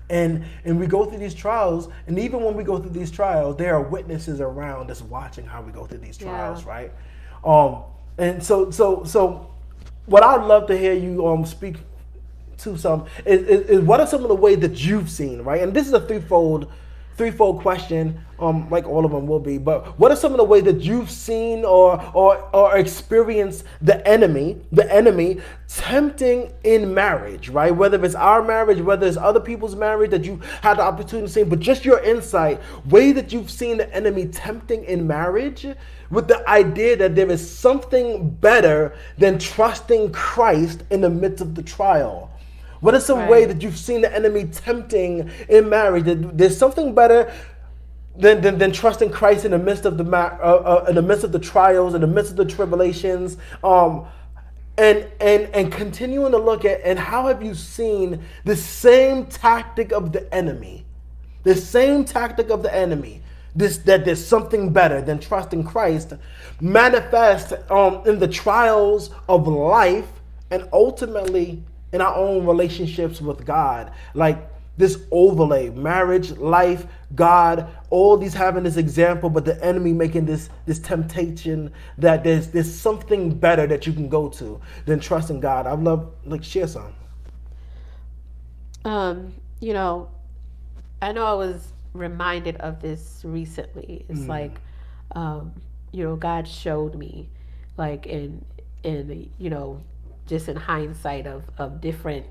And we go through these trials, and even when we go through these trials, there are witnesses around us watching how we go through these trials, right? And so what I'd love to hear you speak to some is what are some of the ways that you've seen, right? And this is a threefold question, like all of them will be, but what are some of the ways that you've seen or experienced the enemy tempting in marriage, right? Whether it's our marriage, whether it's other people's marriage that you had the opportunity to see, but just your insight, way that you've seen the enemy tempting in marriage with the idea that there is something better than trusting Christ in the midst of the trial. What are some ways that you've seen the enemy tempting in marriage? That there's something better than trusting Christ in the midst of the trials, in the midst of the tribulations, and continuing to look at, and how have you seen the same tactic of the enemy, that there's something better than trusting Christ, manifest in the trials of life, and ultimately in our own relationships with God. Like this overlay, marriage, life, God, all these having this example, but the enemy making this temptation that there's something better that you can go to than trusting God. I'd love like share some. You know, I know I was reminded of this recently. It's like, you know, God showed me, like in you know, just in hindsight of different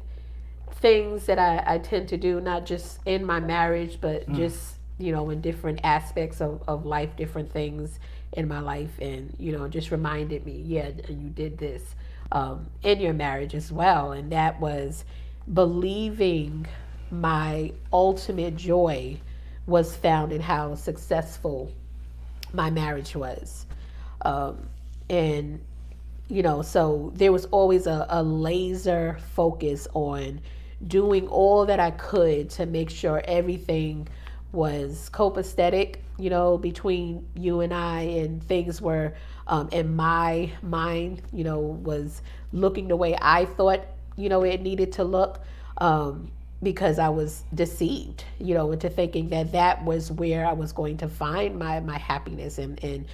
things that I tend to do, not just in my marriage, but just, you know, in different aspects of life, different things in my life. And, you know, just reminded me, yeah, you did this in your marriage as well. And that was believing my ultimate joy was found in how successful my marriage was. And, you know, so there was always a laser focus on doing all that I could to make sure everything was copacetic, you know, between you and I, and things were in my mind, you know, was looking the way I thought, you know, it needed to look, because I was deceived, you know, into thinking that that was where I was going to find my happiness, and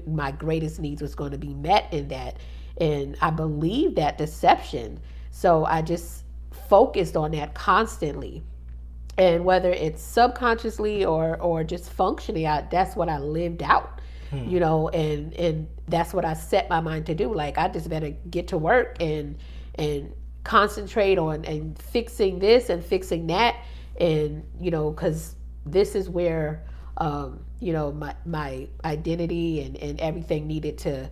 my greatest needs was going to be met in that. And I believed that deception. So I just focused on that constantly. And whether it's subconsciously or just functioning out, that's what I lived out, you know, and that's what I set my mind to do. Like, I just better get to work and concentrate on and fixing this and fixing that. And, you know, because this is where, you know, my identity and everything needed to,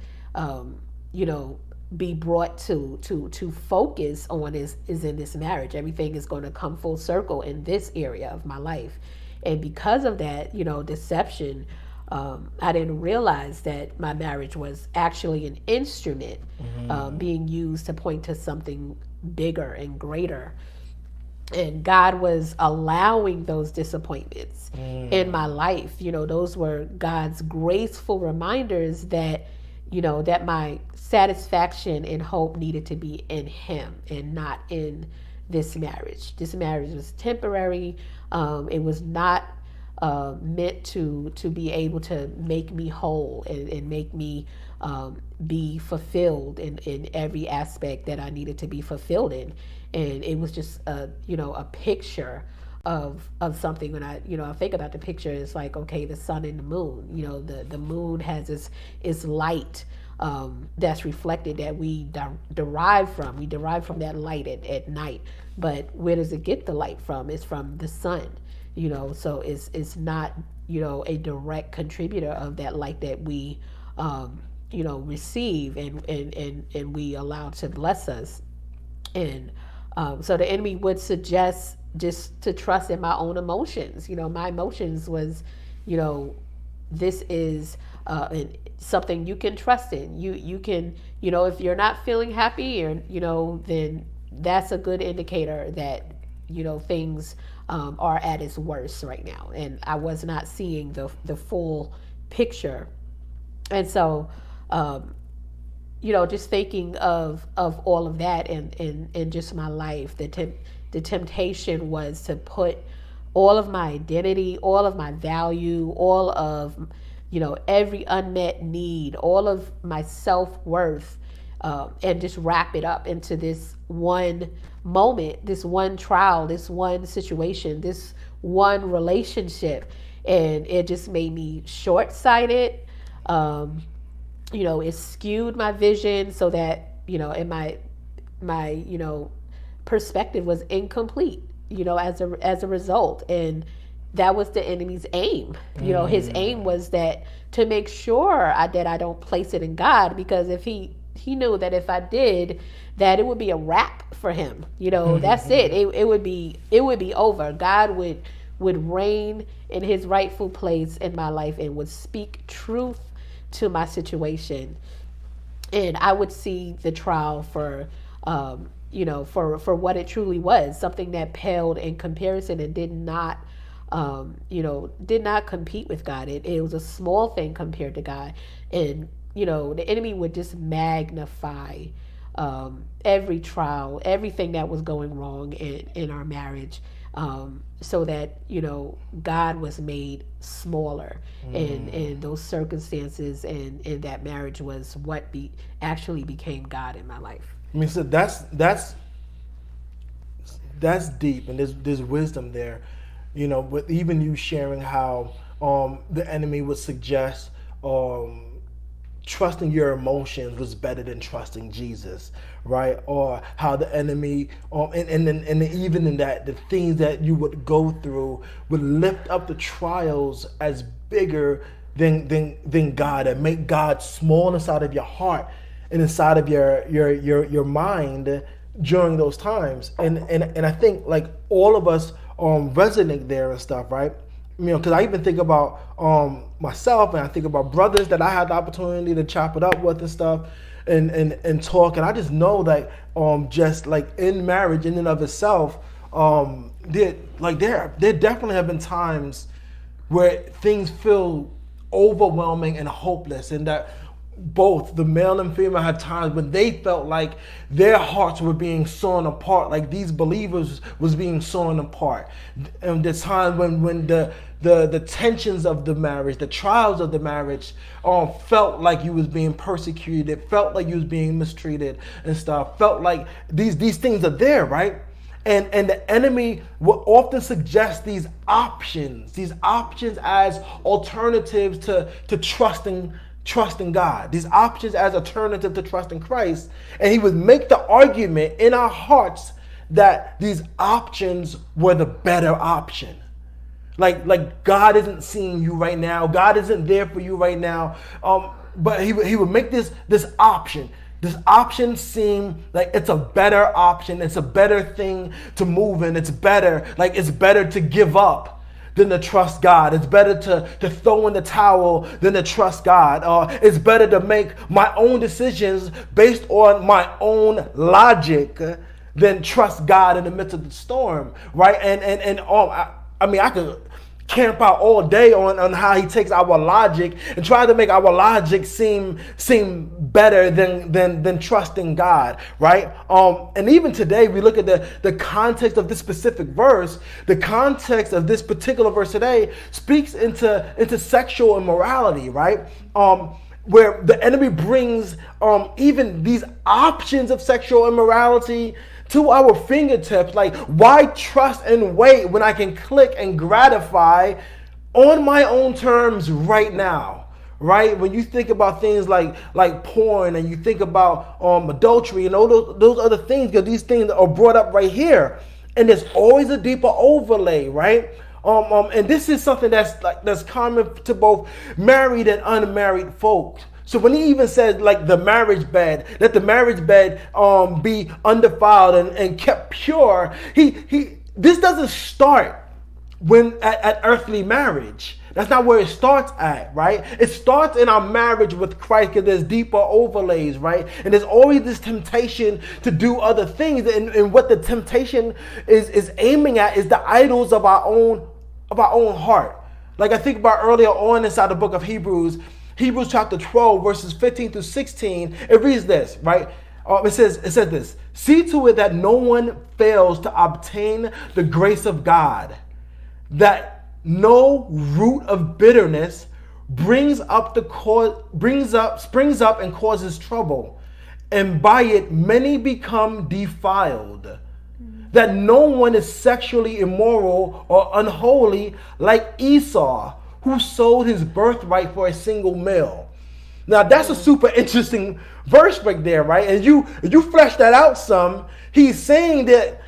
you know, be brought to focus on is in this marriage. Everything is going to come full circle in this area of my life. And because of that, you know, deception, I didn't realize that my marriage was actually an instrument being used to point to something bigger and greater. And God was allowing those disappointments in my life. You know, those were God's graceful reminders that, you know, that my satisfaction and hope needed to be in Him and not in this marriage. This marriage was temporary. It was not meant to be able to make me whole and make me be fulfilled in every aspect that I needed to be fulfilled in. And it was just you know, a picture of something. When I, you know, I think about the picture, it's like, okay, the sun and the moon, you know, the moon has its light that's reflected, that we derive from. We derive from that light at night. But where does it get the light from? It's from the sun, you know. So it's not, you know, a direct contributor of that light that we you know, receive and we allow to bless us. And so the enemy would suggest just to trust in my own emotions. You know, my emotions was, you know, this is something you can trust in. You can, you know, if you're not feeling happy, or, you know, then that's a good indicator that, you know, things are at its worst right now. And I was not seeing the full picture. And so, you know, just thinking of all of that in just my life, the temptation was to put all of my identity, all of my value, all of, you know, every unmet need, all of my self-worth, and just wrap it up into this one moment, this one trial, this one situation, this one relationship. And it just made me short-sighted. You know, it skewed my vision so that, you know, and my you know, perspective was incomplete, you know, as a result. And that was the enemy's aim. You know, his aim was that to make sure that I don't place it in God, because if he knew that if I did, that it would be a wrap for him. You know, that's it. It would be over. God would reign in His rightful place in my life and would speak truth to my situation, and I would see the trial for you know, for what it truly was, something that paled in comparison and did not you know, did not compete with God. It was a small thing compared to God. And, you know, the enemy would just magnify every trial, everything that was going wrong in our marriage, so that, God was made smaller, and those circumstances and that marriage was what actually became God in my life. I mean, so that's deep, and there's wisdom there, with even you sharing how the enemy would suggest trusting your emotions was better than trusting Jesus, right? Or how the enemy, and even in that, the things that you would go through would lift up the trials as bigger than God, and make God small inside of your heart and inside of your mind during those times. And I think like all of us resonate there and stuff, right? Because I even think about myself, and I think about brothers that I had the opportunity to chop it up with and stuff, and talk, and I just know that just like in marriage in and of itself, there definitely have been times where things feel overwhelming and hopeless, and that both the male and female had times when they felt like their hearts were being sawn apart, like these believers was being sawn apart. And the time when the tensions of the marriage, the trials of the marriage, felt like you was being persecuted, felt like you was being mistreated and stuff, felt like these things are there, right? And the enemy will often suggest these options as alternatives to trusting God, these options as alternative to trusting Christ. And he would make the argument in our hearts that these options were the better option. Like God isn't seeing you right now. God isn't there for you right now. But he would make this option. This option seem like it's a better option. It's a better thing to move in. It's better to give up than to trust God. It's better to throw in the towel than to trust God. It's better to make my own decisions based on my own logic than trust God in the midst of the storm, right? I could camp out all day on how he takes our logic and try to make our logic seem better than trusting God, right? And even today, we look at the context of this specific verse. The context of this particular verse today speaks into sexual immorality, right? Where the enemy brings even these options of sexual immorality to our fingertips. Like, why trust and wait when I can click and gratify on my own terms right now, right? When you think about things like porn, and you think about adultery and all those other things, because these things are brought up right here, and there's always a deeper overlay, right? And this is something that's common to both married and unmarried folks. So when he even says like the marriage bed, let the marriage bed be undefiled and kept pure, this doesn't start at earthly marriage. That's not where it starts at, right? It starts in our marriage with Christ, because there's deeper overlays, right? And there's always this temptation to do other things, and what the temptation is aiming at is the idols of our own heart. Like I think about earlier on inside the book of Hebrews chapter 12, verses 15 through 16, it reads this, right? It says this: see to it that no one fails to obtain the grace of God, that no root of bitterness springs up and causes trouble, and by it many become defiled. That no one is sexually immoral or unholy like Esau, who sold his birthright for a single meal. Now that's a super interesting verse right there, right? And you flesh that out some, he's saying that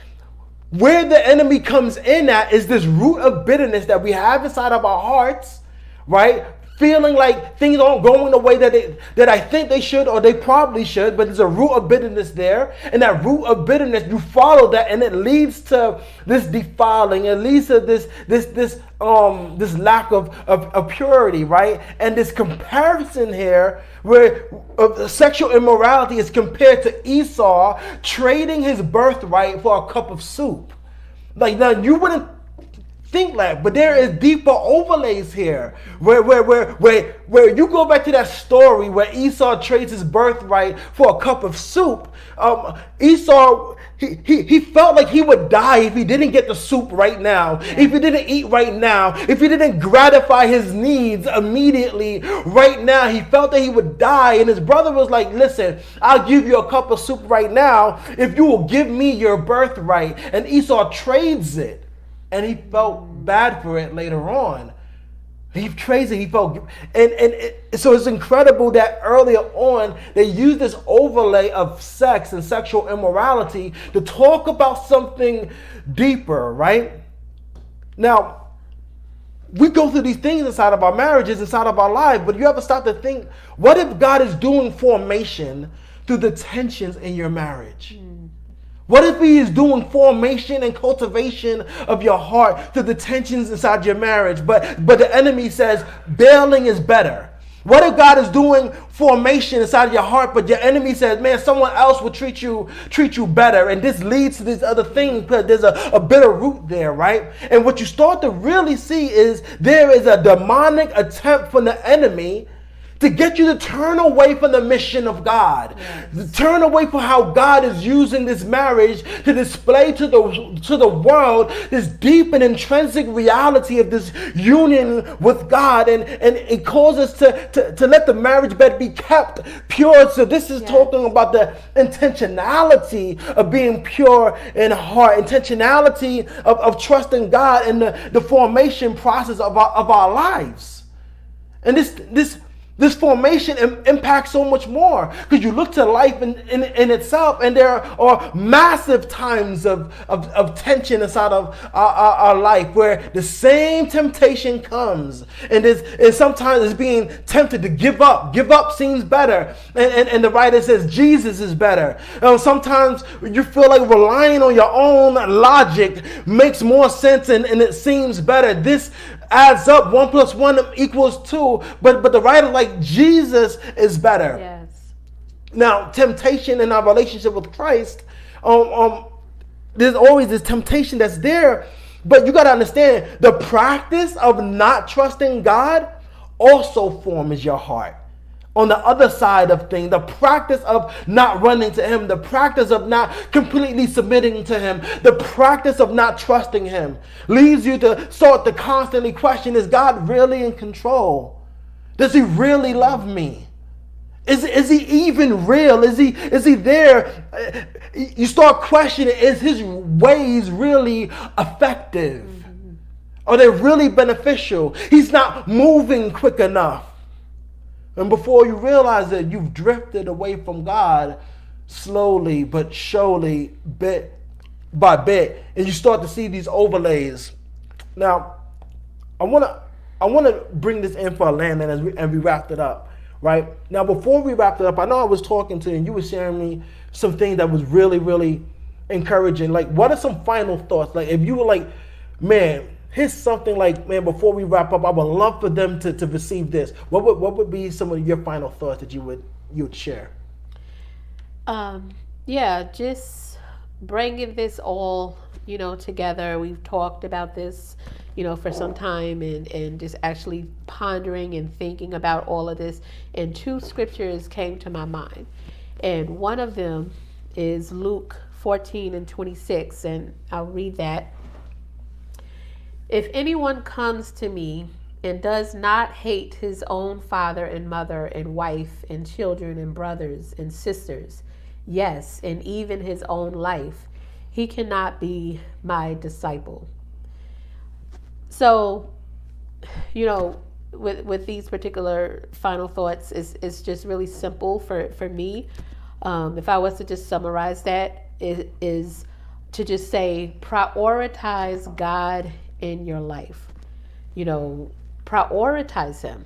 where the enemy comes in at is this root of bitterness that we have inside of our hearts, right? Feeling like things aren't going the way that I think they should, or they probably should, but there's a root of bitterness there. And that root of bitterness, you follow that, and it leads to this defiling. It leads to this lack of purity, right? And this comparison here, where sexual immorality is compared to Esau trading his birthright for a cup of soup. Like, now you wouldn't think like, but there is deeper overlays here where you go back to that story where Esau trades his birthright for a cup of soup. Esau, he felt like he would die if he didn't get the soup right now, if he didn't eat right now, if he didn't gratify his needs immediately right now. He felt that he would die, and his brother was like, listen, I'll give you a cup of soup right now if you will give me your birthright. And Esau trades it, and he felt bad for it later on. He trades it. He felt, so it's incredible that earlier on they used this overlay of sex and sexual immorality to talk about something deeper, right? Now, we go through these things inside of our marriages, inside of our lives, but you ever stop to think, what if God is doing formation through the tensions in your marriage? What if he is doing formation and cultivation of your heart through the tensions inside your marriage, but the enemy says bailing is better? What if God is doing formation inside of your heart, but your enemy says, man, someone else will treat you better, and this leads to this other thing because there's a bitter root there, right? And what you start to really see is there is a demonic attempt from the enemy to get you to turn away from the mission of God. Yes. Turn away from how God is using this marriage to display to the world this deep and intrinsic reality of this union with God. And it causes to let the marriage bed be kept pure. So this is talking about the intentionality of being pure in heart, intentionality of trusting God in the formation process of our lives. And this formation impacts so much more, because you look to life in itself, and there are massive times of tension inside of our life where the same temptation comes, and sometimes it's being tempted to give up. Give up seems better, and the writer says Jesus is better. Sometimes you feel like relying on your own logic makes more sense, and it seems better. This adds up. 1 + 1 = 2. But the writer, like, Jesus is better. Yes. Now, temptation in our relationship with Christ, there's always this temptation that's there. But you got to understand, the practice of not trusting God also forms your heart. On the other side of things, the practice of not running to him, the practice of not completely submitting to him, the practice of not trusting him leads you to start to constantly question, is God really in control? Does he really love me? Is he even real? Is he there? You start questioning, is his ways really effective? Are they really beneficial? He's not moving quick enough. And before you realize it, you've drifted away from God slowly but surely, bit by bit, and you start to see these overlays. Now, I want to bring this in for a landing and we wrapped it up, right? Now, before we wrapped it up, I know I was talking to you and you were sharing me some things that was really, really encouraging. Like, what are some final thoughts? Like, if you were like, man, here's something like, man, before we wrap up, I would love for them to receive this. What would be some of your final thoughts that you would share? Just bringing this all, together. We've talked about this, for some time, and just actually pondering and thinking about all of this. And 2 scriptures came to my mind. And one of them is Luke 14:26, and I'll read that. If anyone comes to me and does not hate his own father and mother and wife and children and brothers and sisters, yes, and even his own life, he cannot be my disciple. So, with these particular final thoughts, it's just really simple for me. If I was to just summarize that, it is to just say, prioritize God in your life. Prioritize him.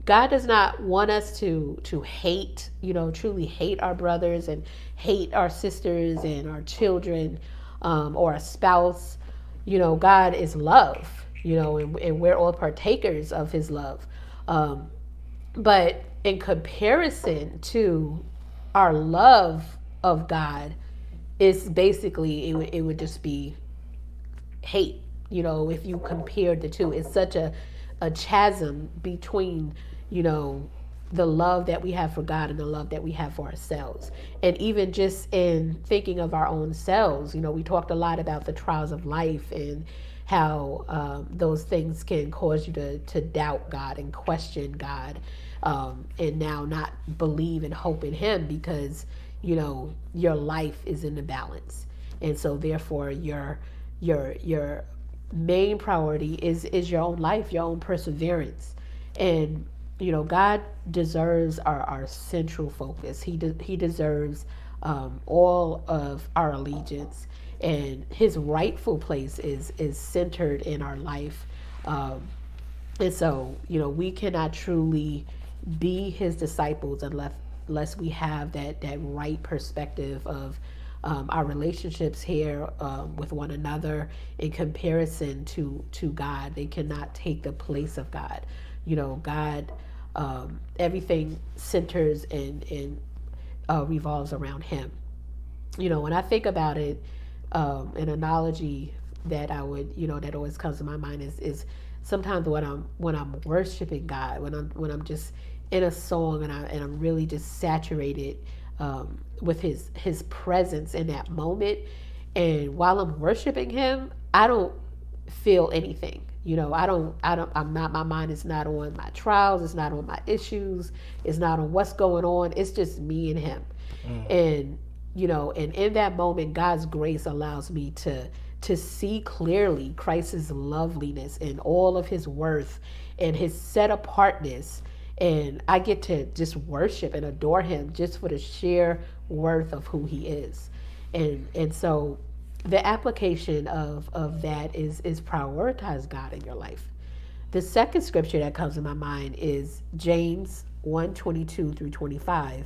God does not want us to hate, truly hate our brothers and hate our sisters and our children, or a spouse. God is love, and we're all partakers of his love. But in comparison to our love of God, it's basically, it would just be hate. if you compared the two. It's such a chasm between, the love that we have for God and the love that we have for ourselves. And even just in thinking of our own selves, we talked a lot about the trials of life and how those things can cause you to doubt God and question God, and now not believe and hope in Him because, your life is in the balance. And so therefore your main priority is your own life, your own perseverance. And God deserves our central focus. He deserves all of our allegiance, and His rightful place is centered in our life. And so we cannot truly be His disciples unless we have that right perspective of our relationships here with one another in comparison to God. They cannot take the place of God. God, everything centers and revolves around Him. When I think about it, an analogy that I would, that always comes to my mind is sometimes when I'm worshiping God, when I'm just in a song and I'm really just saturated with his presence in that moment, and while I'm worshiping Him, I don't feel anything. My mind is not on my trials, it's not on my issues, it's not on what's going on. It's just me and Him. And and in that moment, God's grace allows me to see clearly Christ's loveliness and all of His worth and His set apartness. And I get to just worship and adore Him just for the sheer worth of who He is. And so the application of that is prioritize God in your life. The second scripture that comes to my mind is James 1:22-25.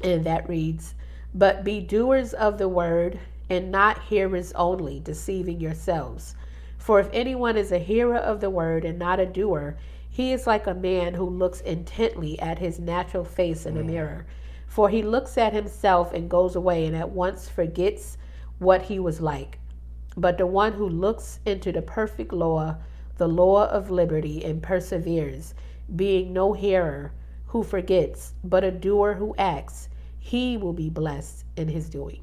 And that reads, "But be doers of the word and not hearers only, deceiving yourselves. For if anyone is a hearer of the word and not a doer, he is like a man who looks intently at his natural face in a mirror. For he looks at himself and goes away and at once forgets what he was like. But the one who looks into the perfect law, the law of liberty, and perseveres, being no hearer who forgets, but a doer who acts, he will be blessed in his doing."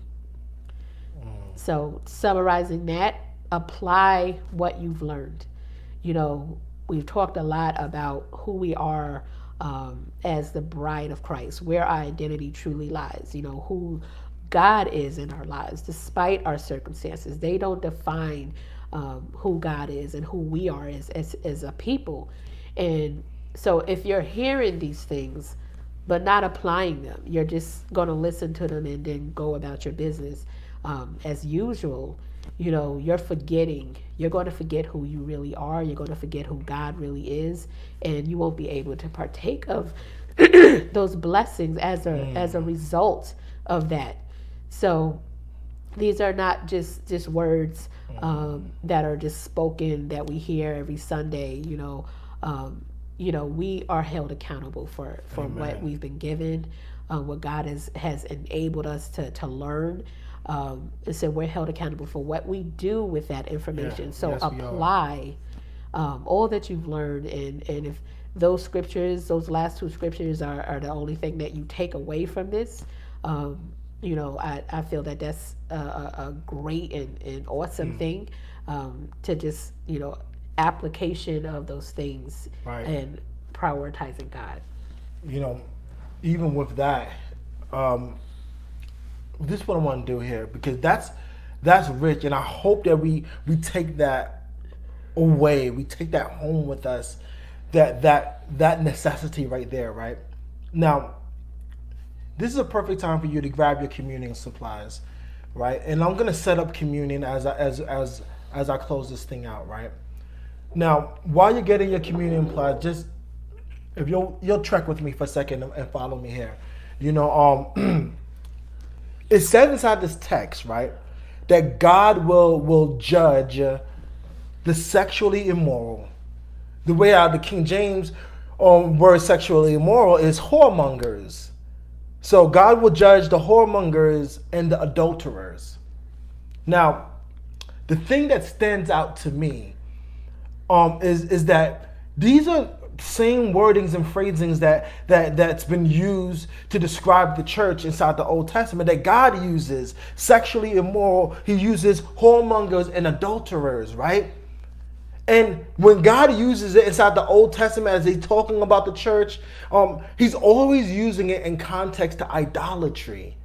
So summarizing that, apply what you've learned. We've talked a lot about who we are as the bride of Christ, where our identity truly lies, who God is in our lives, despite our circumstances. They don't define who God is and who we are as a people. And so if you're hearing these things, but not applying them, you're just going to listen to them and then go about your business as usual, you're going to forget who you really are. You're going to forget who God really is, and you won't be able to partake of those blessings as a result of that. So these are not just words that are just spoken that we hear every Sunday. We are held accountable for what we've been given, what God has enabled us to learn. And so we're held accountable for what we do with that information. So apply all that you've learned, and if those last two scriptures are the only thing that you take away from this, I feel that that's a great and awesome thing, to just application of those things, right, and prioritizing God. Even with that, this is what I want to do here, because that's rich, and I hope that we take that away, we take that home with us, that necessity right there, right? Now, this is a perfect time for you to grab your communion supplies, right? And I'm gonna set up communion as I close this thing out, right? Now, while you're getting your communion supplies, just if you'll trek with me for a second and follow me here, it says inside this text, right, that God will judge the sexually immoral. The way out the King James word sexually immoral is whoremongers. So God will judge the whoremongers and the adulterers. Now, the thing that stands out to me is that these are same wordings and phrasings that's been used to describe the church inside the Old Testament, that God uses sexually immoral. He uses whoremongers and adulterers, right? And when God uses it inside the Old Testament as he's talking about the church, he's always using it in context to idolatry.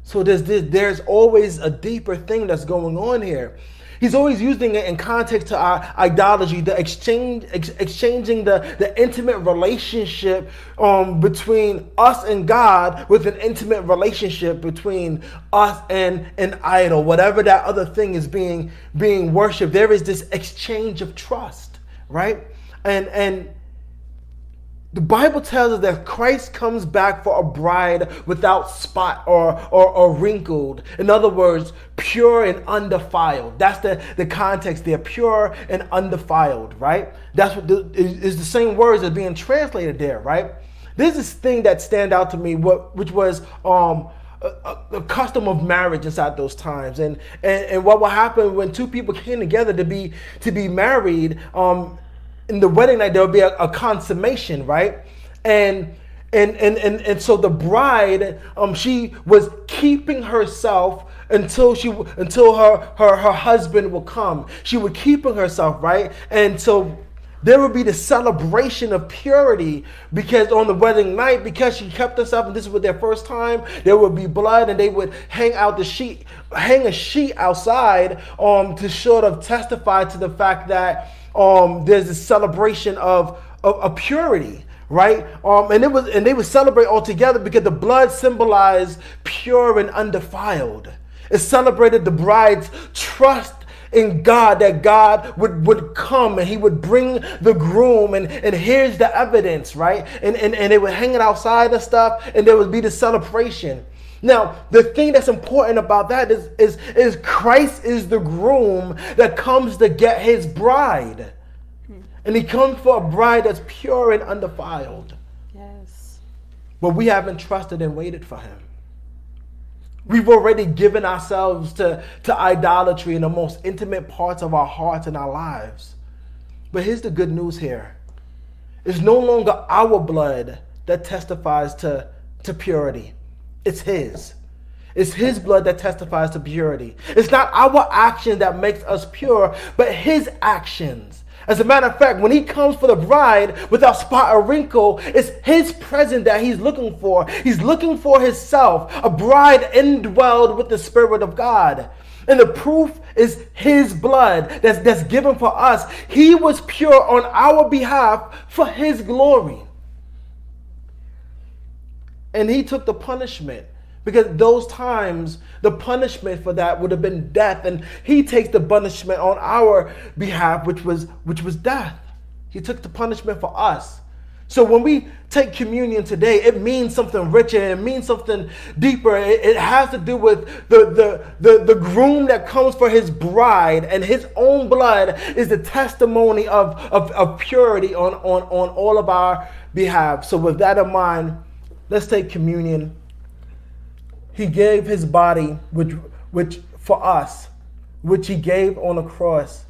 So there's always a deeper thing that's going on here. He's always using it in context to our idolatry, the exchanging the intimate relationship between us and God with an intimate relationship between us and an idol. Whatever that other thing is being worshipped, there is this exchange of trust, right? And the Bible tells us that Christ comes back for a bride without spot or wrinkled. In other words, pure and undefiled. That's the context there, pure and undefiled, right? That's what is the same words that are being translated there, right? There's this thing that stand out to me, which was a custom of marriage inside those times, and what will happen when two people came together to be married. In the wedding night, there will be a consummation, right? And so the bride, she was keeping herself until her husband will come. She was keeping herself, right? And so there would be the celebration of purity, because on the wedding night, because she kept herself, and this was their first time, there would be blood, and they would hang a sheet outside to sort of testify to the fact that there's a celebration of purity, right? And they would celebrate all together because the blood symbolized pure and undefiled. It celebrated the bride's trust in God, that God would come and he would bring the groom, and here's the evidence, right? And they would hang it outside and stuff, and there would be the celebration. Now, the thing that's important about that is Christ is the groom that comes to get his bride. And he comes for a bride that's pure and undefiled. Yes. But we haven't trusted and waited for him. We've already given ourselves to idolatry in the most intimate parts of our hearts and our lives. But here's the good news here. It's no longer our blood that testifies to purity. It's his. It's his blood that testifies to purity. It's not our action that makes us pure, but his actions. As a matter of fact, when he comes for the bride without spot or wrinkle, it's his presence that he's looking for. He's looking for himself, a bride indwelled with the Spirit of God. And the proof is his blood that's given for us. He was pure on our behalf for his glory. And he took the punishment, because those times the punishment for that would have been death, and he takes the punishment on our behalf, which was death. He took the punishment for us. So when we take communion today, it means something richer. It means something deeper. It has to do with the groom that comes for his bride, and his own blood is the testimony of purity on all of our behalf. So with that in mind, let's take communion. He gave his body, which for us, which he gave on the cross,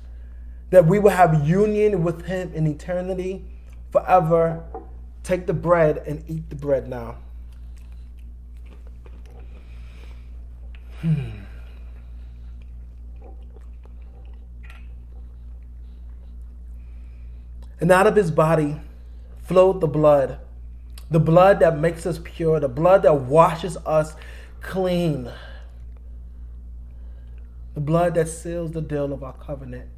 that we will have union with him in eternity forever. Take the bread and eat the bread now. And out of his body flowed the blood that makes us pure, the blood that washes us clean, the blood that seals the deal of our covenant.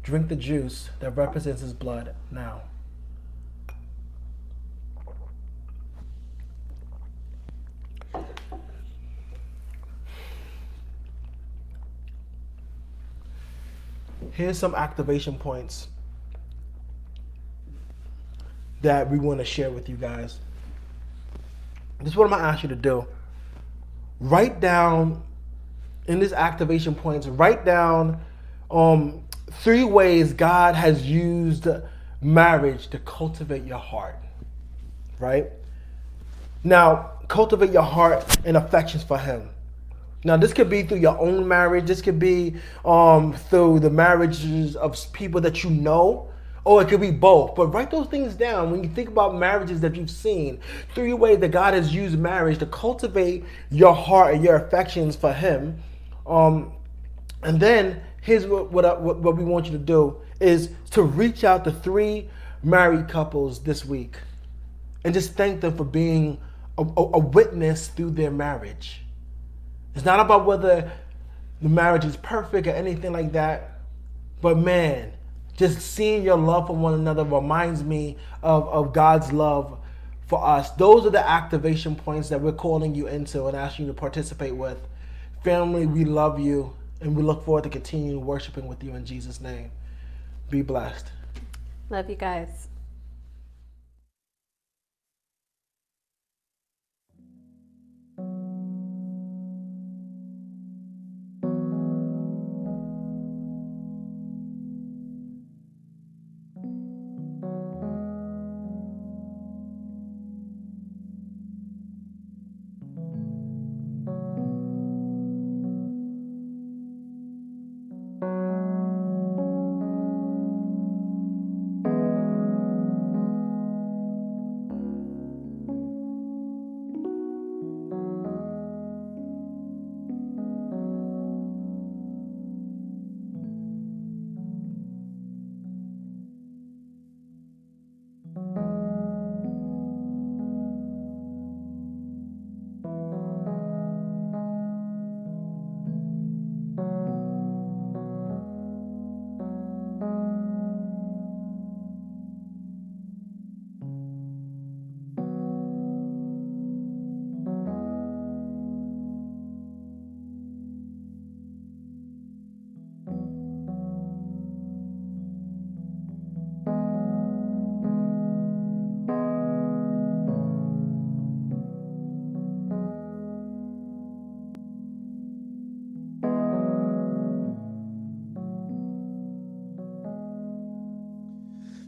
Drink the juice that represents his blood now. Here's some activation points that we want to share with you guys. This is what I'm going to ask you to do. Write down, in this activation points, write down 3 ways God has used marriage to cultivate your heart. Right? Now, cultivate your heart and affections for him. Now, this could be through your own marriage. This could be through the marriages of people that you know, or it could be both. But write those things down. When you think about marriages that you've seen, 3 ways that God has used marriage to cultivate your heart and your affections for Him. And then here's what we want you to do is to reach out to 3 married couples this week and just thank them for being a witness through their marriage. It's not about whether the marriage is perfect or anything like that, but man, just seeing your love for one another reminds me of God's love for us. Those are the activation points that we're calling you into and asking you to participate with. Family, we love you, and we look forward to continuing worshiping with you in Jesus' name. Be blessed. Love you guys.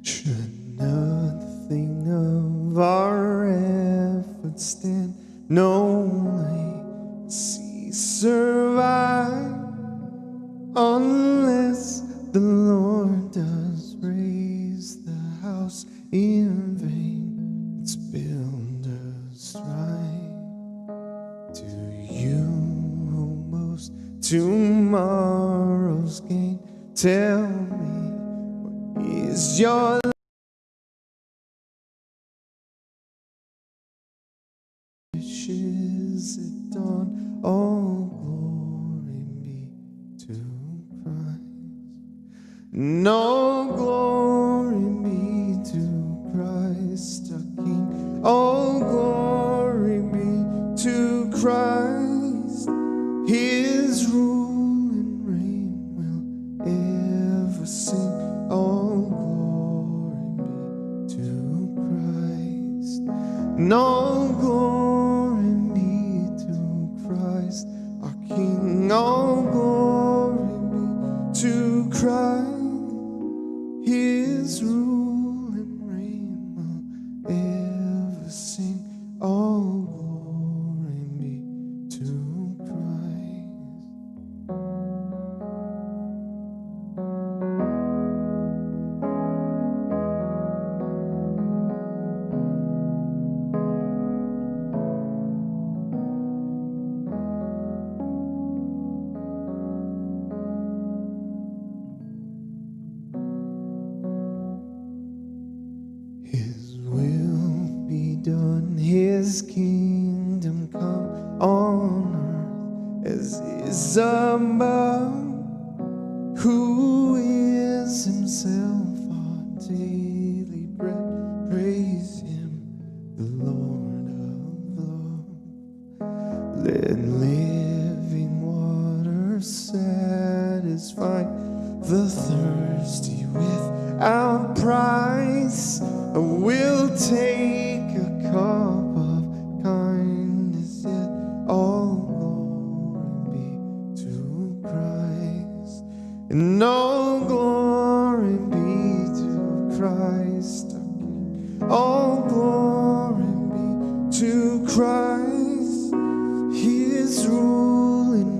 Should nothing of our efforts stand, no cease survive, unless the Lord does raise the house in vain, its builders strive. To you who most tomorrow's gain, tell me, what is your wishes at dawn? All glory be to Christ. No glory be to Christ our King. All glory be to Christ. His rule and reign will ever sing. All glory be to Christ. No glory be to Christ our King. All glory be to Christ. His rule and reign will ever sing. All glory be to Christ. His will be done, His kingdom come on earth as is above, who is Himself our daily bread. Praise Him, the Lord of love. Let living water satisfy the thirsty without price. I will take a cup of kindness, yet all glory be to Christ. And no glory be to Christ our King. All glory be to Christ. His rule and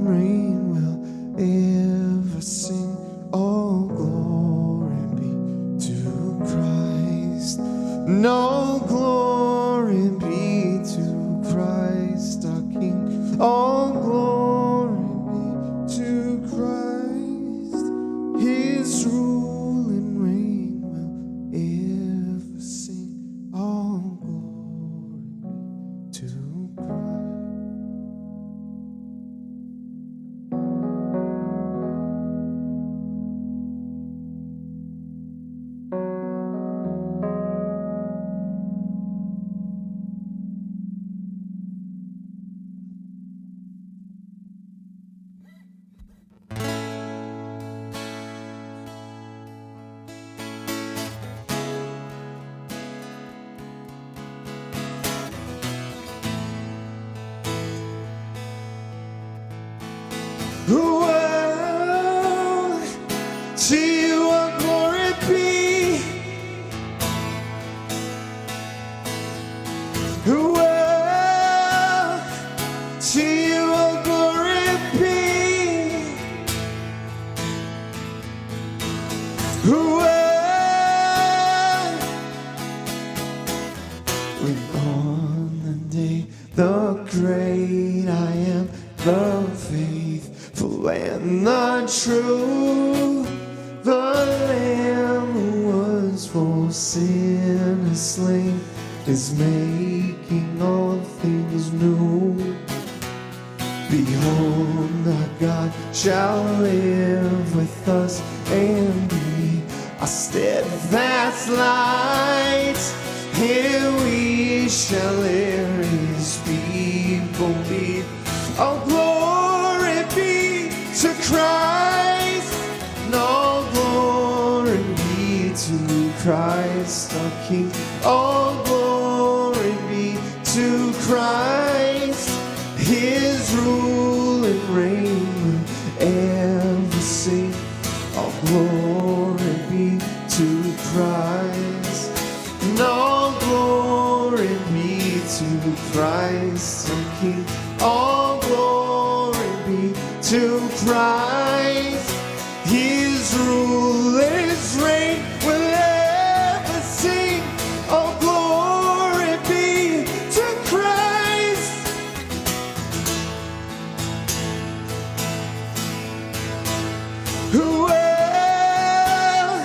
Well, to you all glory be. Well, to you all glory be. Well, when on the day the great I am, the faithful and the true, the Lamb who was for sin slain is making all things new. Behold, our God shall live with us and be a steadfast light. Here we shall hear his people be. All glory be to Christ. And all glory be to Christ our King. All glory be to Christ. His rule and reign will ever sing. All glory be to Christ. And all glory be to Christ our King. All glory be to Christ. His rule and his reign will ever sing. All glory be to Christ. Well,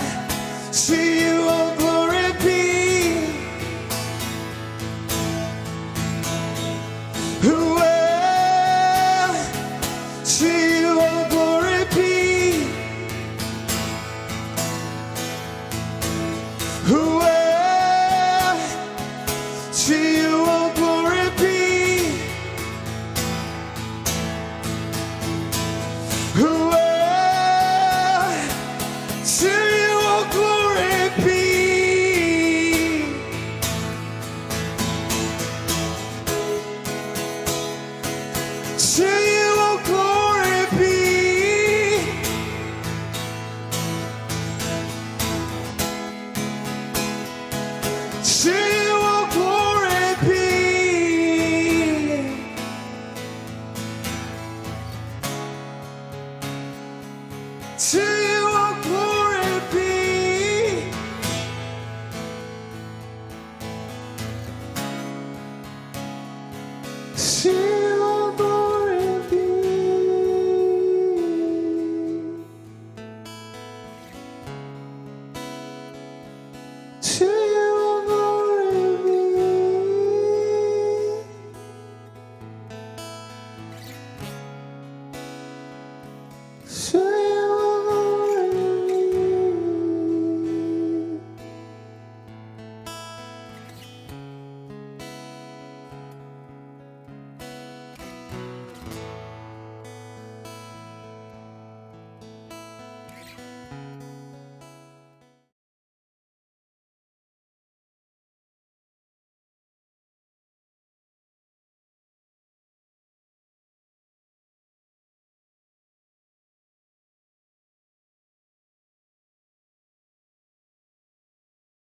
to you all glory be. Well, to you all glory be. Well, to you all glory be. Well, to you all glory be. To